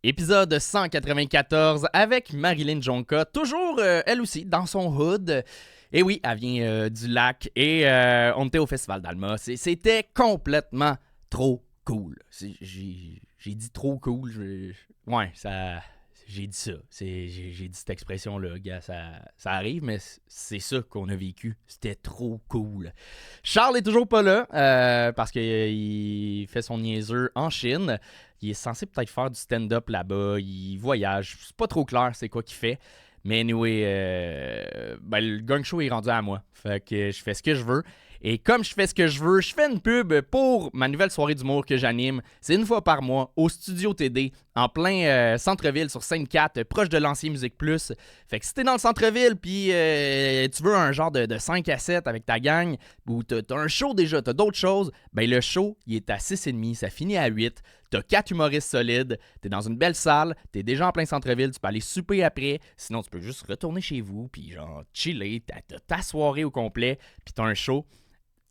Épisode 194 avec Marilyn Jonca, toujours elle aussi dans son hood. Et oui, elle vient du lac et on était au Festival d'Alma. C'était complètement trop cool. J'ai dit trop cool. Ouais, ça... J'ai dit ça. J'ai dit cette expression-là. Gars, ça arrive, mais c'est ça qu'on a vécu. C'était trop cool. Charles est toujours pas là parce qu'il fait son niaiseux en Chine. Il est censé peut-être faire du stand-up là-bas. Il voyage. C'est pas trop clair c'est quoi qu'il fait. Mais anyway, le gang show est rendu à moi. Fait que je fais ce que je veux. Et comme je fais ce que je veux, je fais une pub pour ma nouvelle soirée d'humour que j'anime. C'est une fois par mois au Studio TD, en plein centre-ville sur Sainte-Cat, proche de l'Ancien Musique Plus. Fait que si t'es dans le centre-ville puis tu veux un genre de 5 à 7 avec ta gang, ou t'as un show déjà, t'as d'autres choses, ben le show, il est à 6,5, ça finit à 8. T'as 4 humoristes solides, t'es dans une belle salle, t'es déjà en plein centre-ville, tu peux aller souper après, sinon tu peux juste retourner chez vous, puis genre chiller, t'as ta soirée au complet, puis t'as un show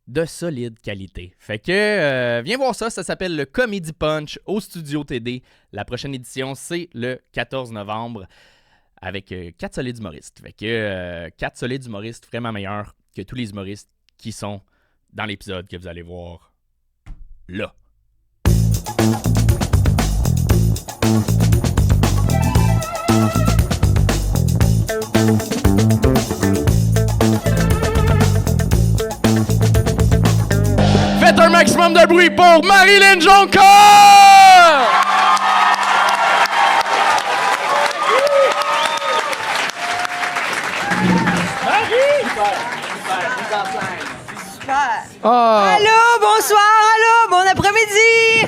de solide qualité. Fait que viens voir ça s'appelle le Comedy Punch au Studio TD. La prochaine édition, c'est le 14 novembre avec 4 solides humoristes. Fait que 4 solides humoristes vraiment meilleurs que tous les humoristes qui sont dans l'épisode que vous allez voir là. Faites un maximum de bruit pour Marilyn Jonca! Oh. Allô, bonsoir, allô, bon après-midi!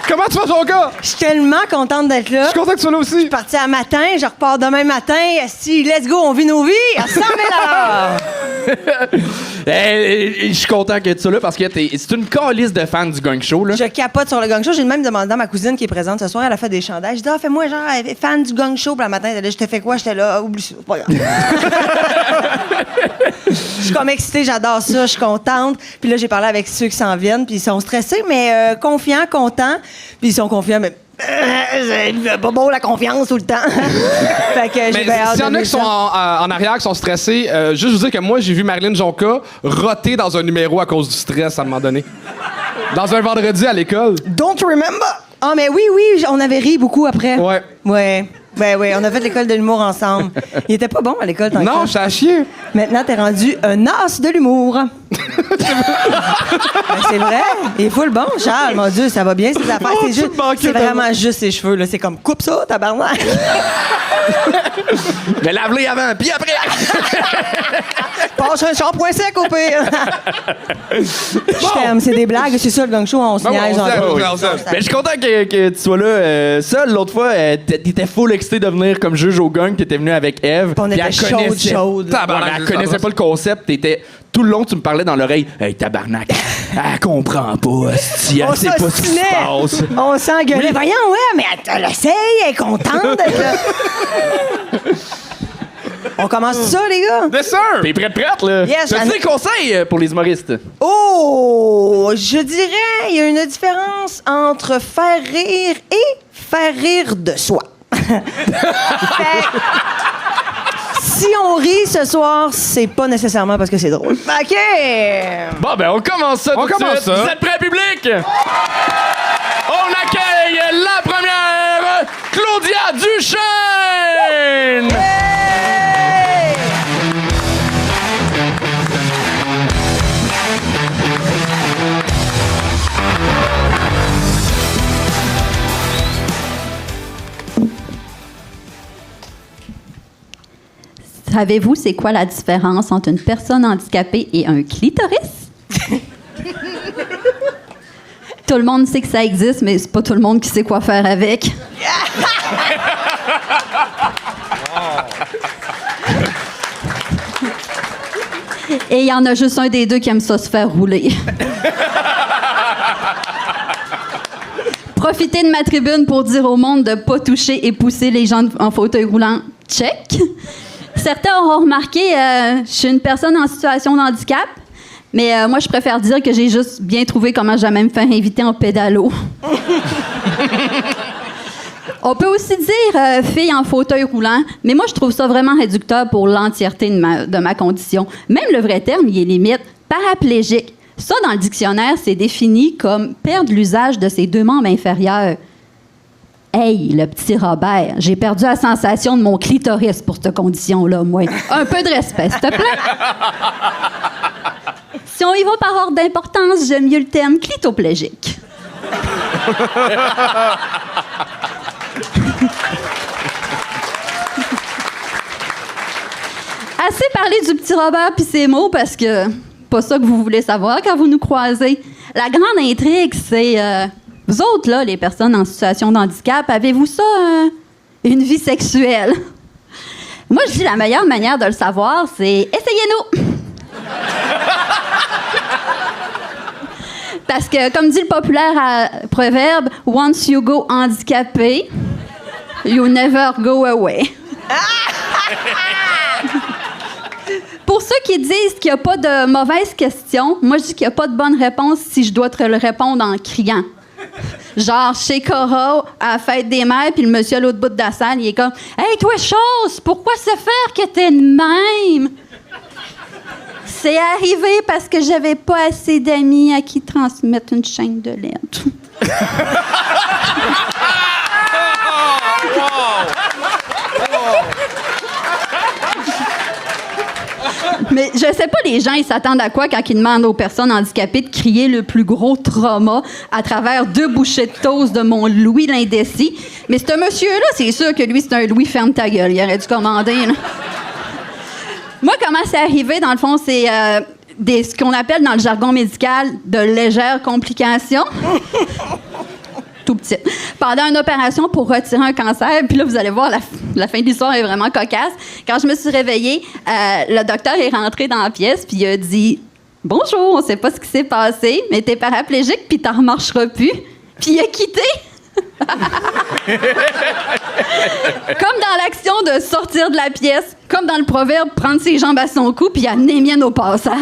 Comment tu vas, Jonca? Je suis tellement contente d'être là. Je suis content que tu sois là aussi. Je suis partie à matin, je repars demain matin. Si, let's go, on vit nos vies à 100 000 Je suis content que tu sois là parce que c'est une calisse de fans du gang show. Là. Je capote sur le gang show. J'ai même demandé à ma cousine qui est présente ce soir, elle a fait des chandails. J'ai dit, fais-moi genre fan du gang show. Puis le matin, elle a dit, je te fais quoi? J'étais là, oublie ça, c'est pas grave. Je suis comme excitée, j'adore ça, je suis contente. Puis là, j'ai parlé avec ceux qui s'en viennent, puis ils sont stressés, mais confiants, contents. Puis ils sont confiants, mais c'est pas beau la confiance tout le temps. Fait que j'ai bien hâte. S'il y en a qui sont en arrière, qui sont stressés, juste vous dire que moi, j'ai vu Marilyn Jonca roter dans un numéro à cause du stress à un moment donné. Dans un vendredi à l'école. Don't remember! Ah, mais oui, on avait ri beaucoup après. Ouais. Ouais. Ben oui, on a fait l'école de l'humour ensemble. Il était pas bon à l'école, tant Non, que j'étais à chier. Maintenant, t'es rendu un as de l'humour. Ben, c'est vrai. Il est full bon, Charles. Mon Dieu, ça va bien, ces affaires. C'est vraiment juste ses cheveux, là. C'est comme, coupe ça, tabarnak. Mais lave-les avant, puis après! Passe un shampoing sec au pire. Je t'aime, c'est des blagues. C'est ça, le gang show, on se niaise. Mais je suis content que tu sois là seul. L'autre fois, t'étais full excité de venir comme juge au gang. T'étais venu avec Eve. On était chaude. Elle connaissait pas le concept. T'étais... Tout le long, tu me parlais dans l'oreille. « Hey, tabarnak, elle comprend pas, hostie, elle sait pas ce qui se passe. » On s'engueulait. Voyons, ouais, mais elle essaye, elle est contente d'être là. On commence ça, les gars? Bien sûr! T'es prête, là? Yes, T'as des conseils pour les humoristes? Oh! Je dirais, il y a une différence entre faire rire et faire rire de soi. Si on rit ce soir, c'est pas nécessairement parce que c'est drôle. OK! Bon, ben, on commence ça tout de suite. Ça. Vous êtes prêts, public? On accueille la première, Claudia Duchesne! Hey! Savez-vous c'est quoi la différence entre une personne handicapée et un clitoris? Tout le monde sait que ça existe, mais c'est pas tout le monde qui sait quoi faire avec. Et il y en a juste un des deux qui aime ça se faire rouler. Profitez de ma tribune pour dire au monde de pas toucher et pousser les gens en fauteuil roulant. Check. Certains auront remarqué, je suis une personne en situation de handicap, mais moi, je préfère dire que j'ai juste bien trouvé comment jamais me faire inviter en pédalo. On peut aussi dire fille en fauteuil roulant, mais moi, je trouve ça vraiment réducteur pour l'entièreté de ma condition. Même le vrai terme, il est limite paraplégique. Ça, dans le dictionnaire, c'est défini comme perdre l'usage de ses deux membres inférieurs. Hey, le petit Robert, j'ai perdu la sensation de mon clitoris pour cette condition-là, moi. Un peu de respect, s'il te plaît. Si on y va par ordre d'importance, j'aime mieux le terme clitoplégique. Assez parlé du petit Robert puis ses mots, parce que pas ça que vous voulez savoir quand vous nous croisez. La grande intrigue, c'est... vous autres, là, les personnes en situation de handicap, avez-vous ça, une vie sexuelle? Moi, je dis la meilleure manière de le savoir, c'est essayez-nous! Parce que, comme dit le populaire proverbe, « Once you go handicapé, you never go away ». Pour ceux qui disent qu'il n'y a pas de mauvaise question, moi, je dis qu'il n'y a pas de bonne réponse si je dois te le répondre en criant. Genre, chez Cora, à la fête des mères, puis le monsieur à l'autre bout de la salle, il est comme « Hey, toi, chose, pourquoi se faire que t'es de même? » C'est arrivé parce que j'avais pas assez d'amis à qui transmettre une chaîne de lettres. Mais je sais pas, les gens, ils s'attendent à quoi quand ils demandent aux personnes handicapées de crier le plus gros trauma à travers 2 bouchées de toast de mon Louis l'indécis. Mais ce monsieur-là, c'est sûr que lui, c'est un Louis ferme ta gueule. Il aurait dû commander, là. Moi, comment c'est arrivé, dans le fond, c'est ce qu'on appelle dans le jargon médical de légères complications. Tout petit. Pendant une opération pour retirer un cancer, puis là, vous allez voir, la fin de l'histoire est vraiment cocasse. Quand je me suis réveillée, le docteur est rentré dans la pièce, puis il a dit « Bonjour, on sait pas ce qui s'est passé, mais t'es paraplégique, puis t'en remarcheras plus. » Puis il a quitté. Comme dans l'action de sortir de la pièce, comme dans le proverbe « prendre ses jambes à son cou puis amener mienne au passage ».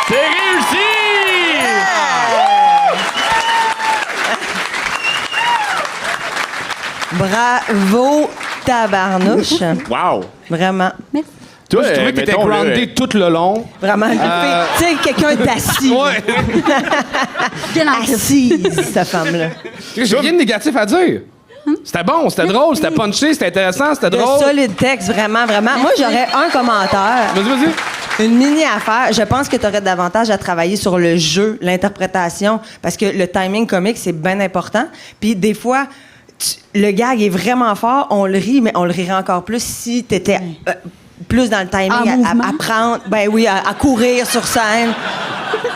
C'est réussi! Bravo, tabarnouche. Wow! Vraiment. Merci. Toi, je trouvais que t'étais mettons, là, groundé tout le long. Vraiment. Tu sais, quelqu'un d'assis. Ouais. Bien en Assise, cette femme-là. J'ai rien de négatif à dire. C'était bon, c'était drôle, c'était punché, c'était intéressant, c'était De drôle. solide texte, vraiment, vraiment. Moi, j'aurais un commentaire. Vas-y. Une mini-affaire. Je pense que tu aurais davantage à travailler sur le jeu, l'interprétation, parce que le timing comique, c'est bien important. Puis des fois, le gag est vraiment fort, on le rit, mais on le rirait encore plus si tu étais plus dans le timing, à prendre, ben oui, à courir sur scène.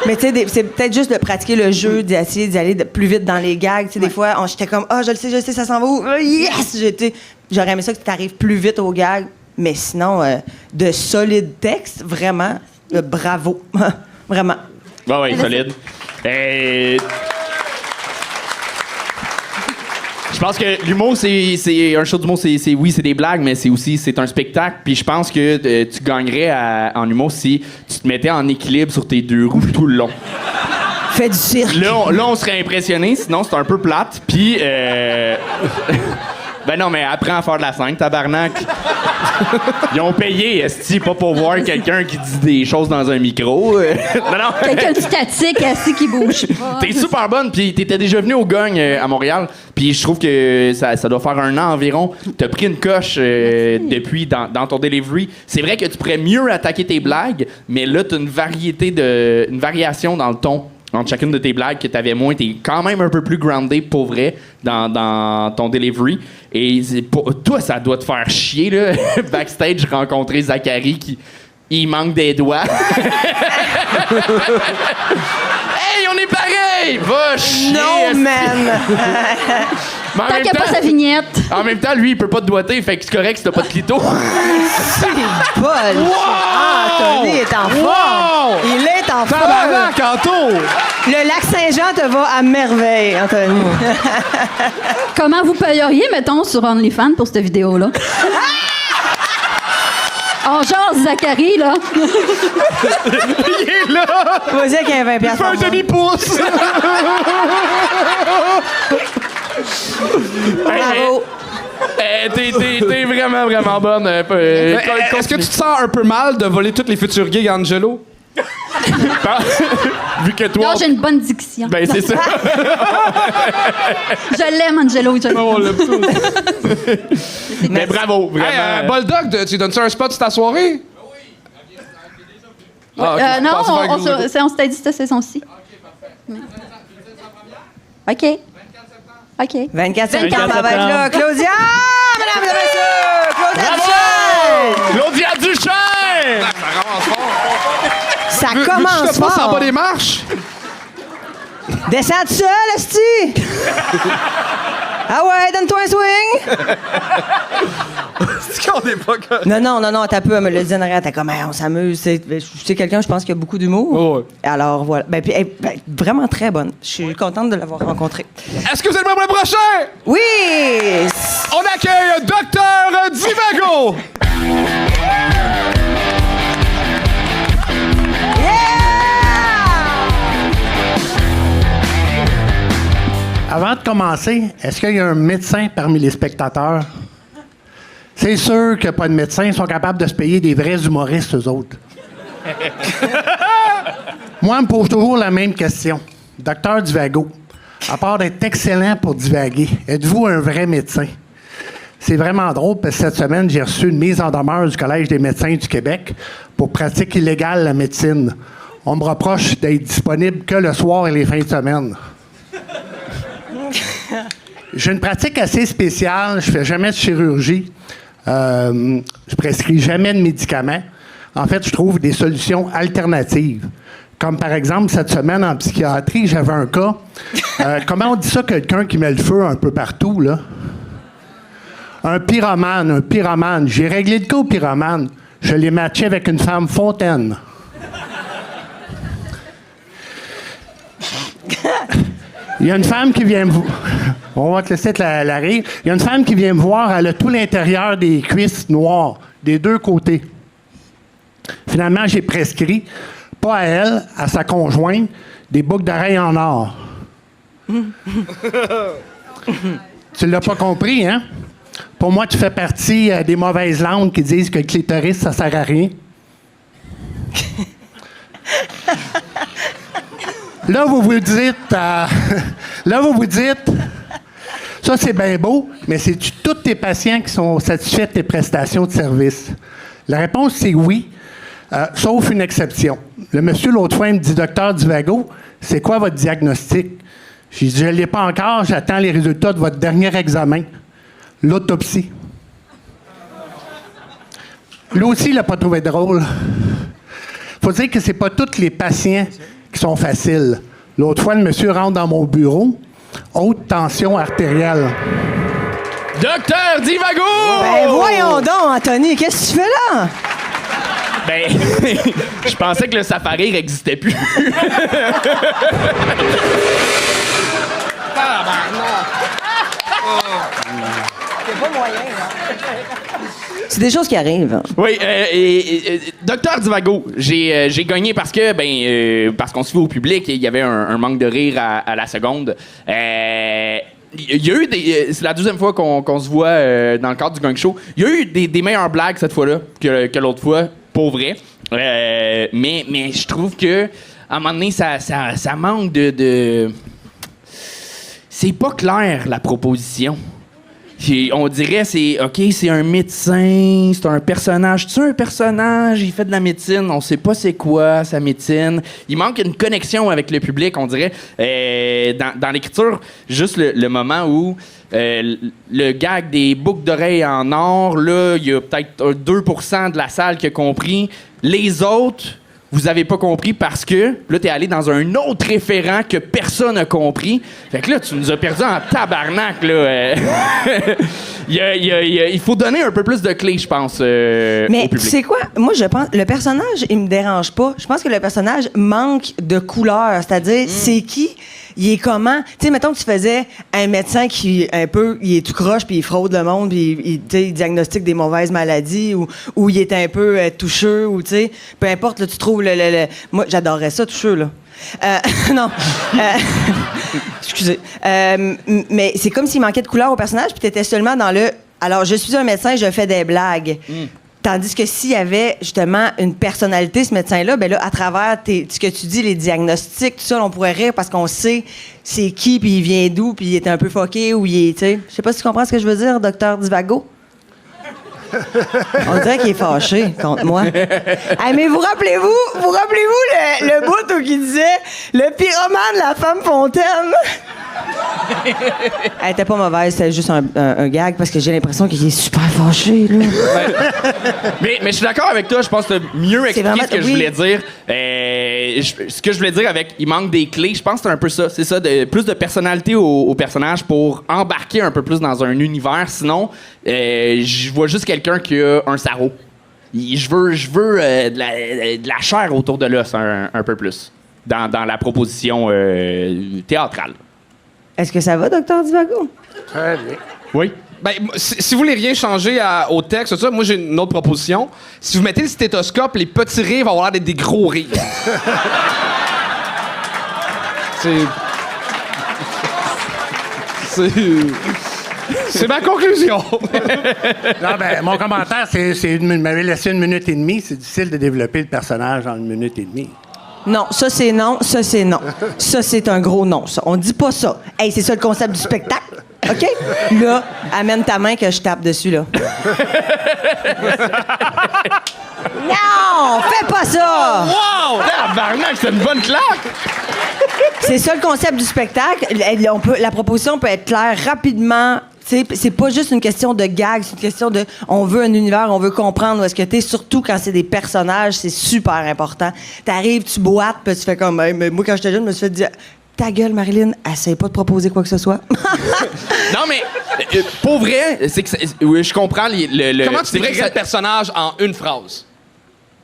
Mais tu sais, c'est peut-être juste de pratiquer le jeu, d'essayer d'aller plus vite dans les gags. Tu sais, des fois, j'étais comme, je le sais, ça s'en va où? Yes! J'aurais aimé ça que tu arrives plus vite au gag. Mais sinon, de solides textes, vraiment, bravo. Vraiment. Ouais, solide. Je pense que l'humour, c'est un show d'humour, oui, c'est des blagues, mais c'est un spectacle. Puis je pense que tu gagnerais en humour si tu te mettais en équilibre sur tes 2 roues tout le long. Fais du cirque. Là, on serait impressionné, sinon c'est un peu plate. Puis, ben non, mais apprends à faire de la scène, tabarnak. Ils ont payé, esti, pas pour voir quelqu'un qui dit des choses dans un micro. Non. Quelqu'un de statique, assis, qui bouge pas. T'es super bonne, puis t'étais déjà venu au Gong à Montréal, puis je trouve que ça doit faire 1 an environ. T'as pris une coche depuis dans ton delivery. C'est vrai que tu pourrais mieux attaquer tes blagues, mais là, t'as une variation dans le ton entre chacune de tes blagues que t'avais moins. T'es quand même un peu plus groundé pour vrai dans ton delivery. Et toi, ça doit te faire chier, là. Backstage, rencontrer Zachary qui... Il manque des doigts. Hey, on est pareil! Va chier! Non, man! Mais en Tant même qu'il n'y a temps- pas sa vignette. En même temps, lui, il peut pas te doigter, fait que c'est correct si t'as pas de clito. C'est Paul! Anthony est en forme! Il est en forme! Tabarnak, Anto! Le lac Saint-Jean te va à merveille, Anthony. Comment vous payeriez, mettons, sur OnlyFans pour cette vidéo-là? Oh, genre Zachary, là. Il est là! Vas-y avec un 20 Il piastres. fait un demi-pouce! Bravo. T'es vraiment, vraiment bonne. Est-ce que tu te sens un peu mal de voler toutes les futurs gigs à Angelo? Vu que toi... Non, j'ai une bonne diction. Ben, c'est ça. Je l'aime, Angelo. Je l'aime. On l'aime tous. Mais bravo, vraiment. Hey, Bulldog, tu donnes-tu un spot sur ta soirée? Ah, ok, Non, je pensais faire on s'était dit cette saison-ci. OK. OK. 24 septembre, 24 elle va être là. Claudia! Mesdames et messieurs! Claudia Duchesne! Claudia Duchesne! Ça Je commence te passe en fort. bas des marches. Descends tout seul, esti! Ah ouais, donne-toi un swing! C'est qu'on est pas comme... Non, t'as peu, elle me le dit en arrière, t'es comme, hey, on s'amuse. C'est quelqu'un, je pense, qui a beaucoup d'humour. Oh, ouais. Alors, voilà. Ben, puis, vraiment très bonne. Je suis contente de l'avoir rencontrée. Est-ce que vous êtes prêts pour le prochain? Oui! On accueille Dr Divago. Avant de commencer, est-ce qu'il y a un médecin parmi les spectateurs? C'est sûr qu'il n'y a pas de médecin. Ils sont capables de se payer des vrais humoristes, eux autres. Moi, on me pose toujours la même question. Docteur Divago, à part d'être excellent pour divaguer, êtes-vous un vrai médecin? C'est vraiment drôle parce que cette semaine, j'ai reçu une mise en demeure du Collège des médecins du Québec pour pratique illégale la médecine. On me reproche d'être disponible que le soir et les fins de semaine. J'ai une pratique assez spéciale. Je fais jamais de chirurgie. Je prescris jamais de médicaments. En fait, je trouve des solutions alternatives. Comme par exemple, cette semaine en psychiatrie, j'avais un cas. Comment on dit ça, quelqu'un qui met le feu un peu partout, là? Un pyromane. J'ai réglé le cas au pyromane. Je l'ai matché avec une femme fontaine. Il y a une femme qui vient me voir. On va te laisser la rire. Il y a une femme qui vient me voir. Elle a tout l'intérieur des cuisses noires, des deux côtés. Finalement, j'ai prescrit, pas à elle, à sa conjointe, des boucles d'oreilles en or. Tu l'as pas compris, hein? Pour moi, tu fais partie des mauvaises langues qui disent que le clitoris, ça sert à rien. Là, vous vous dites, ça c'est bien beau, mais c'est-tu tous tes patients qui sont satisfaits de tes prestations de service? La réponse, c'est oui, sauf une exception. Le monsieur, l'autre fois, il me dit, Docteur Divago, c'est quoi votre diagnostic? J'ai dit, je ne l'ai pas encore, j'attends les résultats de votre dernier examen, l'autopsie. Lui aussi, il l'a pas trouvé drôle. Faut dire que c'est pas tous les patients qui sont faciles. L'autre fois, le monsieur rentre dans mon bureau, haute tension artérielle. Docteur Divago! Ben voyons donc, Anthony, qu'est-ce que tu fais là? Ben, je pensais que le safari n'existait plus. C'est des choses qui arrivent. Oui, Docteur Divago, j'ai gagné parce que, parce qu'on se fait au public, il y avait un manque de rire à la seconde. Il y a eu c'est la deuxième fois qu'on se voit dans le cadre du Gang Show. Il y a eu des meilleures blagues cette fois-là que l'autre fois, pour vrai. Mais je trouve que à un moment donné, ça manque de... C'est pas clair, la proposition. On dirait, c'est un médecin, c'est un personnage. Tu sais, un personnage, il fait de la médecine, on sait pas c'est quoi sa médecine. Il manque une connexion avec le public, on dirait. Dans l'écriture, juste le moment où le gag des boucles d'oreilles en or, là, il y a peut-être 2% de la salle qui a compris. Les autres, vous avez pas compris parce que là, t'es allé dans un autre référent que personne n'a compris. Fait que là, tu nous as perdu en tabarnak, là. Il faut donner un peu plus de clés, je pense, au Mais tu public. sais quoi? Moi, je pense le personnage, il me dérange pas. Je pense que le personnage manque de couleur. C'est-à-dire, c'est qui? il est comment? Tu sais, mettons que tu faisais un médecin qui, un peu, il est tout croche, puis il fraude le monde, puis il diagnostique des mauvaises maladies, ou il est un peu toucheux, ou tu sais, peu importe, là, tu trouves Moi, j'adorerais ça, toucheux, là. Non. Excusez. Mais c'est comme s'il manquait de couleur au personnage, puis t'étais seulement dans le... Alors, je suis un médecin, je fais des blagues. Tandis que s'il y avait justement une personnalité, ce médecin-là, ben là, à travers ce que tu dis, les diagnostics, tout ça, on pourrait rire parce qu'on sait c'est qui, puis il vient d'où, puis il est un peu fucké, ou il est, tu sais... Je sais pas si tu comprends ce que je veux dire, docteur Divago? On dirait qu'il est fâché contre moi. Hey, mais vous rappelez-vous le bout où il disait « Le pyromane, la femme fontaine ». Elle était pas mauvaise, c'était juste un gag parce que j'ai l'impression qu'il est super fâché, là. Mais je suis d'accord avec toi, je pense que tu as mieux expliqué vraiment- ce que je oui. voulais dire. Ce que je voulais dire avec il manque des clés, je pense que c'est un peu ça. C'est ça, plus de personnalité au personnage pour embarquer un peu plus dans un univers. Sinon, je vois juste quelqu'un qui a un sarrau. Je veux de la chair autour de l'os un peu plus dans la proposition théâtrale. Est-ce que ça va, docteur Divago? Très bien. Oui. Ben, si vous voulez rien changer au texte, tout ça, moi j'ai une autre proposition. Si vous mettez le stéthoscope, les petits rires vont avoir l'air d'être des gros rires. C'est ma conclusion. Non, ben, mon commentaire, il m'avait laissé 1 minute et demie. C'est difficile de développer le personnage en 1 minute et demie. Non, ça c'est non, ça c'est non. Ça c'est un gros non, ça. On dit pas ça. Hey, c'est ça le concept du spectacle, OK? Là, amène ta main que je tape dessus, là. Non, fais pas ça! Wow! Tabarnak, c'est une bonne claque! C'est ça le concept du spectacle. La proposition peut être claire rapidement. T'sais, c'est pas juste une question de gag, c'est une question de on veut un univers, on veut comprendre où est-ce que t'es, surtout quand c'est des personnages, c'est super important. T'arrives, tu boites, puis tu fais comme hey, mais moi quand j'étais jeune, je me suis fait dire ta gueule Marilyn, essaye pas de proposer quoi que ce soit. Non mais pour vrai, c'est que oui, je comprends Comment tu c'est vrai que décrirais le personnage en une phrase?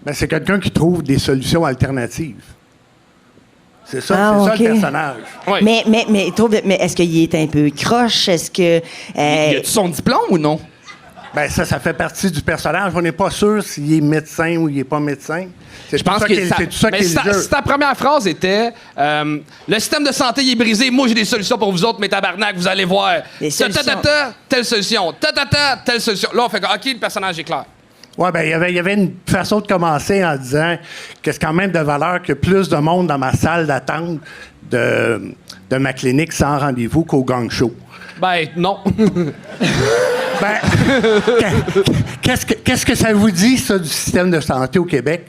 Ben, c'est quelqu'un qui trouve des solutions alternatives. C'est ça, Ah, c'est OK. ça le personnage. Ouais. mais est-ce qu'il est un peu croche? Est-ce que Y a-tu son diplôme ou non? Ben, ça fait partie du personnage. On n'est pas sûr s'il est médecin ou il n'est pas médecin. C'est Je pense que c'est tout ça Mais qui est si le jeu. si ta première phrase était le système de santé il est brisé, moi j'ai des solutions pour vous autres, mais tabarnak, vous allez voir. Des solutions. Telle solution. Telle solution. Là, on fait OK, le personnage est clair. Oui, ben, il y avait une façon de commencer en disant que c'est quand même de valeur que plus de monde dans ma salle d'attente de ma clinique sans rendez-vous qu'au gang show. Ben, non. Ben, qu'est-ce que ça vous dit, ça, du système de santé au Québec?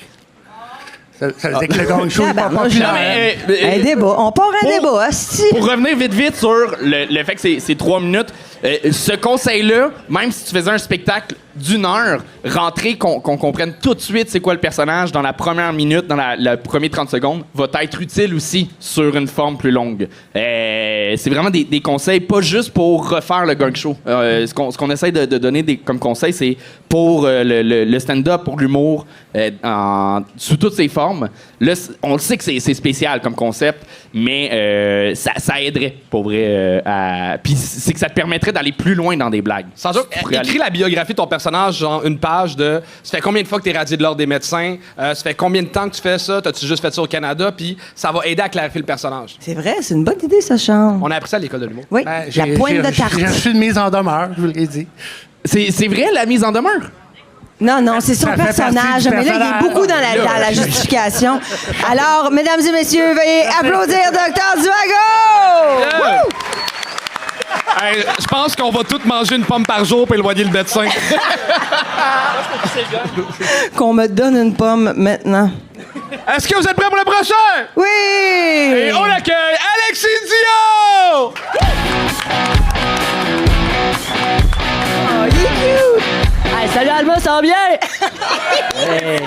Ça veut dire que le gang show n'est pas Tabarnouche, populaire. là. Un débat. On part un débat, hostie. Pour revenir vite sur le fait que c'est 3 minutes, ce conseil-là, même si tu faisais un spectacle d'1 heure, rentrer, qu'on comprenne tout de suite c'est quoi le personnage dans la première minute, dans la première 30 secondes, va être utile aussi sur une forme plus longue. C'est vraiment des conseils, pas juste pour refaire le gang show. Ce qu'on essaie de donner comme conseil, c'est pour le stand-up, pour l'humour, sous toutes ses formes. Là, on le sait que c'est spécial comme concept, mais ça aiderait, pour vrai. Puis c'est que ça te permettrait d'aller plus loin dans des blagues. Sans doute, écris la biographie de ton personnage, genre une page de ça fait combien de fois que tu es radié de l'ordre des médecins, ça fait combien de temps que tu fais ça, t'as-tu juste fait ça au Canada, puis ça va aider à clarifier le personnage. C'est vrai, c'est une bonne idée, ça, Charles. On a appris ça à l'école de l'humour. Oui, Ben, la pointe de tarte. J'ai reçu une mise en demeure, je vous l'ai dit. C'est vrai, la mise en demeure? Non, c'est son Ça fait partie personnage. du Mais là, il est personnage. beaucoup dans la justification. Alors, mesdames et messieurs, veuillez applaudir Dr. Duago! Hey, je pense qu'on va tous manger une pomme par jour pour éloigner le médecin. Qu'on me donne une pomme maintenant. Est-ce que vous êtes prêts pour le prochain? Oui! Et on accueille Alexis Dio! Oh, il est cute! Hey, salut Alma, ça va bien? Hey.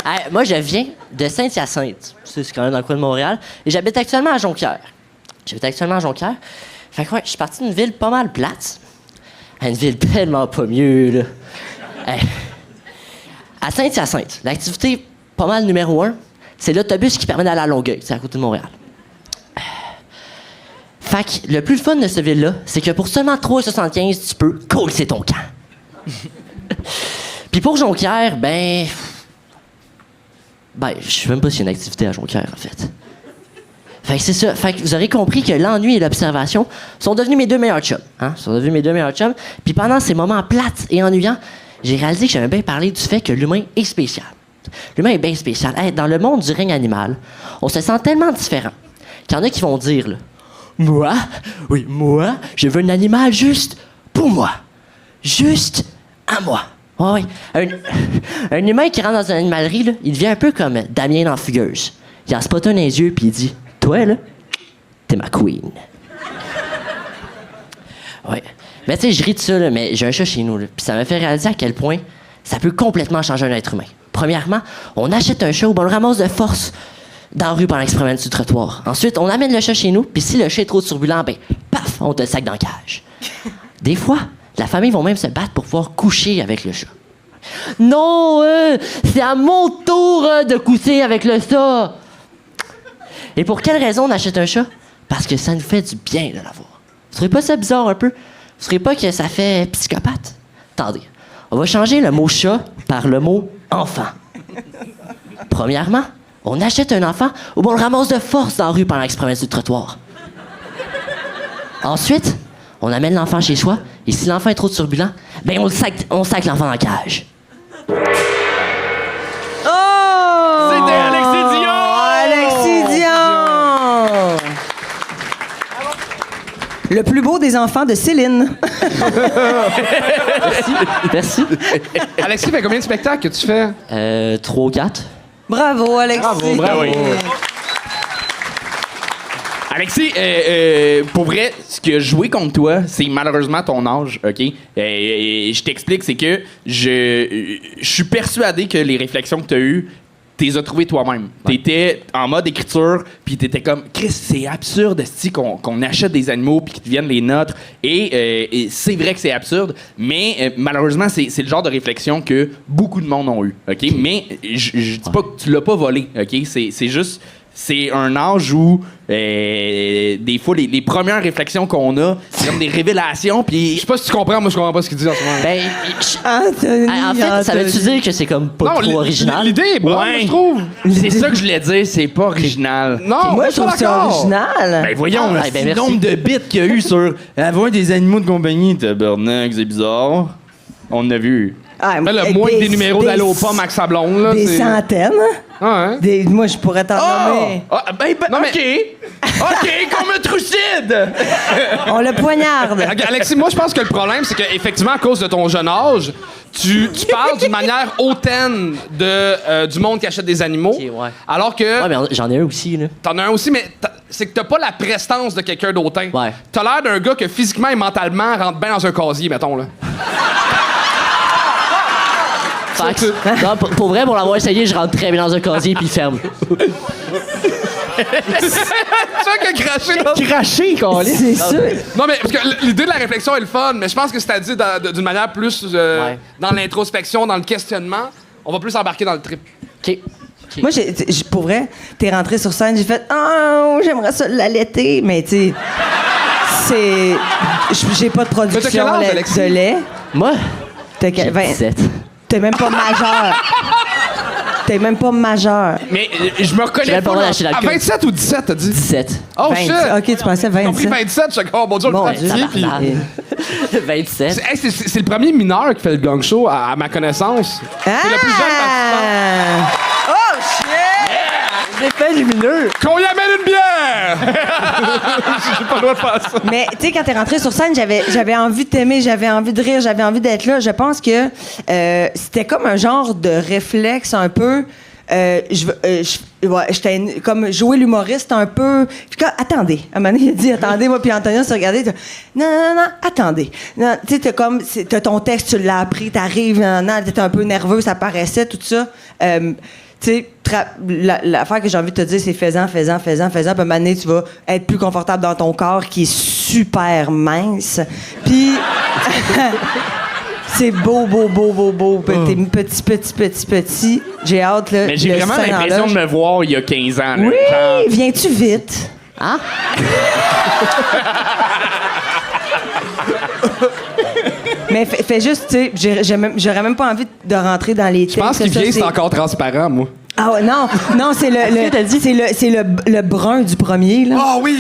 Hey, moi, je viens de Saint-Hyacinthe. C'est quand même dans le coin de Montréal. Et j'habite actuellement à Jonquière. Fait que ouais, je suis parti d'une ville pas mal plate. Une ville tellement pas mieux, là. Hey. À Saint-Hyacinthe, l'activité pas mal numéro 1, c'est l'autobus qui permet d'aller à Longueuil, c'est à côté de Montréal. Fait que le plus fun de ce ville-là, c'est que pour seulement 3,75, tu peux coller ton camp. Puis pour Jonquière, je sais même pas s'il y a une activité à Jonquière, en fait. Fait que c'est ça. Fait que vous aurez compris que l'ennui et l'observation sont devenus mes deux meilleurs chums. Puis pendant ces moments plates et ennuyants, j'ai réalisé que j'avais bien parlé du fait que l'humain est spécial. L'humain est bien spécial. Hey, dans le monde du règne animal, on se sent tellement différent qu'il y en a qui vont dire, là, moi, je veux un animal juste pour moi. Juste à moi. Oui. Un humain qui rentre dans une animalerie, là, il devient un peu comme Damien dans Fugueuse. Il a spotté dans les yeux puis il dit, toi, là, t'es ma queen. Ouais. Mais tu sais, je ris de ça, là, mais j'ai un chat chez nous, puis ça m'a fait réaliser à quel point ça peut complètement changer un être humain. Premièrement, on achète un chat ou on le ramasse de force dans la rue pendant qu'il se promène sur le trottoir. Ensuite, on amène le chat chez nous, puis si le chat est trop turbulent, paf, on te le sac dans la cage. Des fois, la famille va même se battre pour pouvoir coucher avec le chat. Non, c'est à mon tour de coucher avec le chat. Et pour quelle raison on achète un chat? Parce que ça nous fait du bien de l'avoir. Vous trouvez pas ça bizarre un peu? Vous trouvez pas que ça fait psychopathe? Attendez, on va changer le mot chat par le mot enfant. Premièrement, on achète un enfant ou on le ramasse de force dans la rue pendant qu'il se promène sur le trottoir. Ensuite, on amène l'enfant chez soi et si l'enfant est trop turbulent, on sac l'enfant dans la cage. Oh! C'était Alexis Dion! Alexis Dion! Le plus beau des enfants de Céline. Merci. Alexis, fait combien de spectacles que tu fais? 3 ou 4. Bravo, Alexis. Bravo. Alexis, pour vrai, ce qui a joué contre toi, c'est malheureusement ton âge, OK? Je t'explique, c'est que je suis persuadé que les réflexions que tu as eues, tu les as trouvées toi-même. Ouais. T'étais en mode écriture, puis t'étais comme, Chris, c'est absurde qu'on achète des animaux puis qu'ils deviennent les nôtres. Et c'est vrai que c'est absurde, mais malheureusement, c'est le genre de réflexion que beaucoup de monde ont eu, OK? Mais je dis pas que tu l'as pas volé, OK? C'est juste... C'est un âge où, des fois, les premières réflexions qu'on a, c'est comme des révélations, puis... Je sais pas si tu comprends, moi je comprends pas ce qu'il dit en ce moment. En fait, ça veut-tu dire que c'est comme pas trop original? L'idée est bonne, Ouais. je trouve. C'est ça que je voulais dire, c'est pas original. Non, Moi, je trouve ça original. Ben voyons, Ah, c'est ben le merci. nombre de bits qu'il y a eu sur avoir des animaux de compagnie, tabarnak, c'est bizarre. On en a vu. Ah, Mais le moins que des numéros d'Allo pas Max Sablon, là. Des c'est- centaines. Ah, hein? Moi, je pourrais t'en nommer. Non, mais- OK. OK, qu'on me trucide. On le poignarde. Alexis, moi, je pense que le problème, c'est qu'effectivement, à cause de ton jeune âge, tu parles d'une manière hautaine du monde qui achète des animaux. Ok, ouais. Alors que Ouais, mais j'en ai un aussi, là. t'en as un aussi, mais c'est que t'as pas la prestance de quelqu'un d'autant. Ouais. T'as l'air d'un gars que physiquement et mentalement rentre bien dans un casier, mettons, là. Fax. Non, pour vrai, pour l'avoir essayé, je rentre très bien dans un casier puis il ferme. C'est ça que craché dans... Craché, Colin. C'est ça. Non, mais parce que l'idée de la réflexion est le fun, mais je pense que c'est à dire d'une manière plus Ouais. dans l'introspection, dans le questionnement. On va plus embarquer dans le trip. OK. Moi, pour vrai, t'es rentré sur scène, j'ai fait « Oh, j'aimerais ça l'allaiter. » Mais tu sais, j'ai pas de Mais t'as quel production âge, Alexis? de lait. Moi, T'as j'ai 17. T'es même pas majeur. T'es même pas majeur. Mais je me reconnais J'ai même pas le droit pas. d'acheter À l'alcool. 27 ou 17, t'as dit? 17. Oh 20. shit! OK, tu pensais Ils ont pris 27. 27, je suis comme, oh mon Dieu, Mon le Dieu, temps puis... tabarnak. 27. C'est le premier mineur qui fait le gang show, à ma connaissance. C'est le plus jeune participant. Oh, shit! J'ai fait lumineux. Qu'on y amène une bière! J'ai pas le droit de faire ça. Mais tu sais, quand t'es rentré sur scène, j'avais envie de t'aimer, j'avais envie de rire, j'avais envie d'être là. Je pense que c'était comme un genre de réflexe un peu. J'étais comme jouer l'humoriste un peu. Puis quand, attendez, à un moment donné, il a dit attendez, moi puis Antonia se regardait. Non, attendez. Non, tu sais, t'as ton texte, tu l'as appris, t'arrives, t'étais un peu nerveux, ça paraissait, tout ça. Tu sais, l'affaire que j'ai envie de te dire, c'est faisant. Puis à un moment donné, tu vas être plus confortable dans ton corps qui est super mince. Puis c'est beau. Petit. J'ai hâte, là. Mais j'ai le vraiment sein dans l'impression l'oge. de me voir il y a 15 ans. Là. Oui, Genre, viens-tu vite? Hein? Mais fais juste, tu sais, j'aurais même pas envie de rentrer dans les Je pense qu'il vient, c'est encore transparent, moi. Ah ouais, non, c'est le brun du premier, là. Ah oui!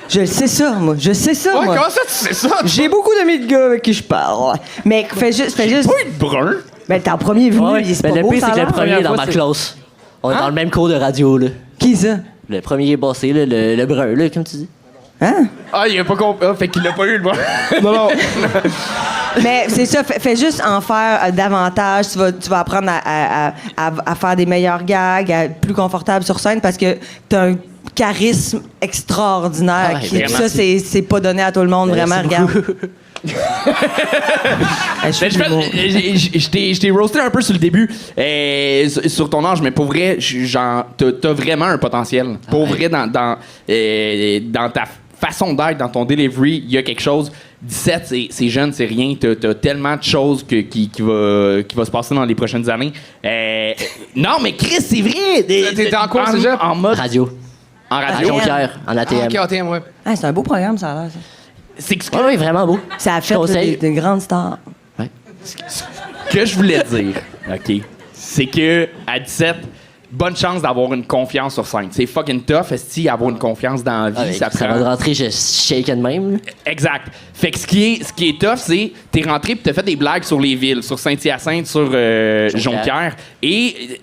Je sais ça, moi. Je sais ça, Ouais, moi. comment ça, tu sais ça? J'ai beaucoup d'amis de gars avec qui je parle. Mais fais juste. Pas eu de brun. Ben, t'es en premier venu, Ouais, c'est ben, pas le beau, pire, ça c'est a que le l'air. premier est dans fois, ma c'est- classe. On est dans le même cours de radio, là. Qui ça? Le premier est bossé, là, le brun, là, comme tu dis. Hein? Ah, il a pas compris. Ah, fait qu'il l'a pas eu, le brun. non. Mais c'est ça, fais juste en faire davantage. Tu vas apprendre à faire des meilleurs gags, à être plus confortable sur scène parce que t'as un charisme extraordinaire. Ah ouais, Puis vraiment. ça, c'est pas donné à tout le monde, vraiment. Merci Regarde. Je t'ai roasté un peu sur le début, sur ton âge, mais pour vrai, genre, t'as vraiment un potentiel. Pour vrai, dans ta façon d'être, dans ton delivery, il y a quelque chose. 17, c'est jeune, c'est rien. T'as tellement de choses qui va se passer dans les prochaines années. Non, mais Chris, c'est vrai! T'étais en quoi, cégep? En mode... Radio. En À radio. Jonquière, en ATM. Ah, ok, ATM, ouais. Ah, c'est un beau programme, ça a l'air, ça. C'est que ce Oui, vraiment beau. Ça a fait Conseil. de grandes stars. que je voulais dire, OK, c'est que à 17, bonne chance d'avoir une confiance sur scène. C'est fucking tough, esti, avoir une confiance dans la vie. Ah, ça ça prend... va de rentrer, je shake de même. Exact. Fait que ce qui est tough, c'est t'es rentré pis t'as fait des blagues sur les villes, sur Saint-Hyacinthe, sur Jonquière. Et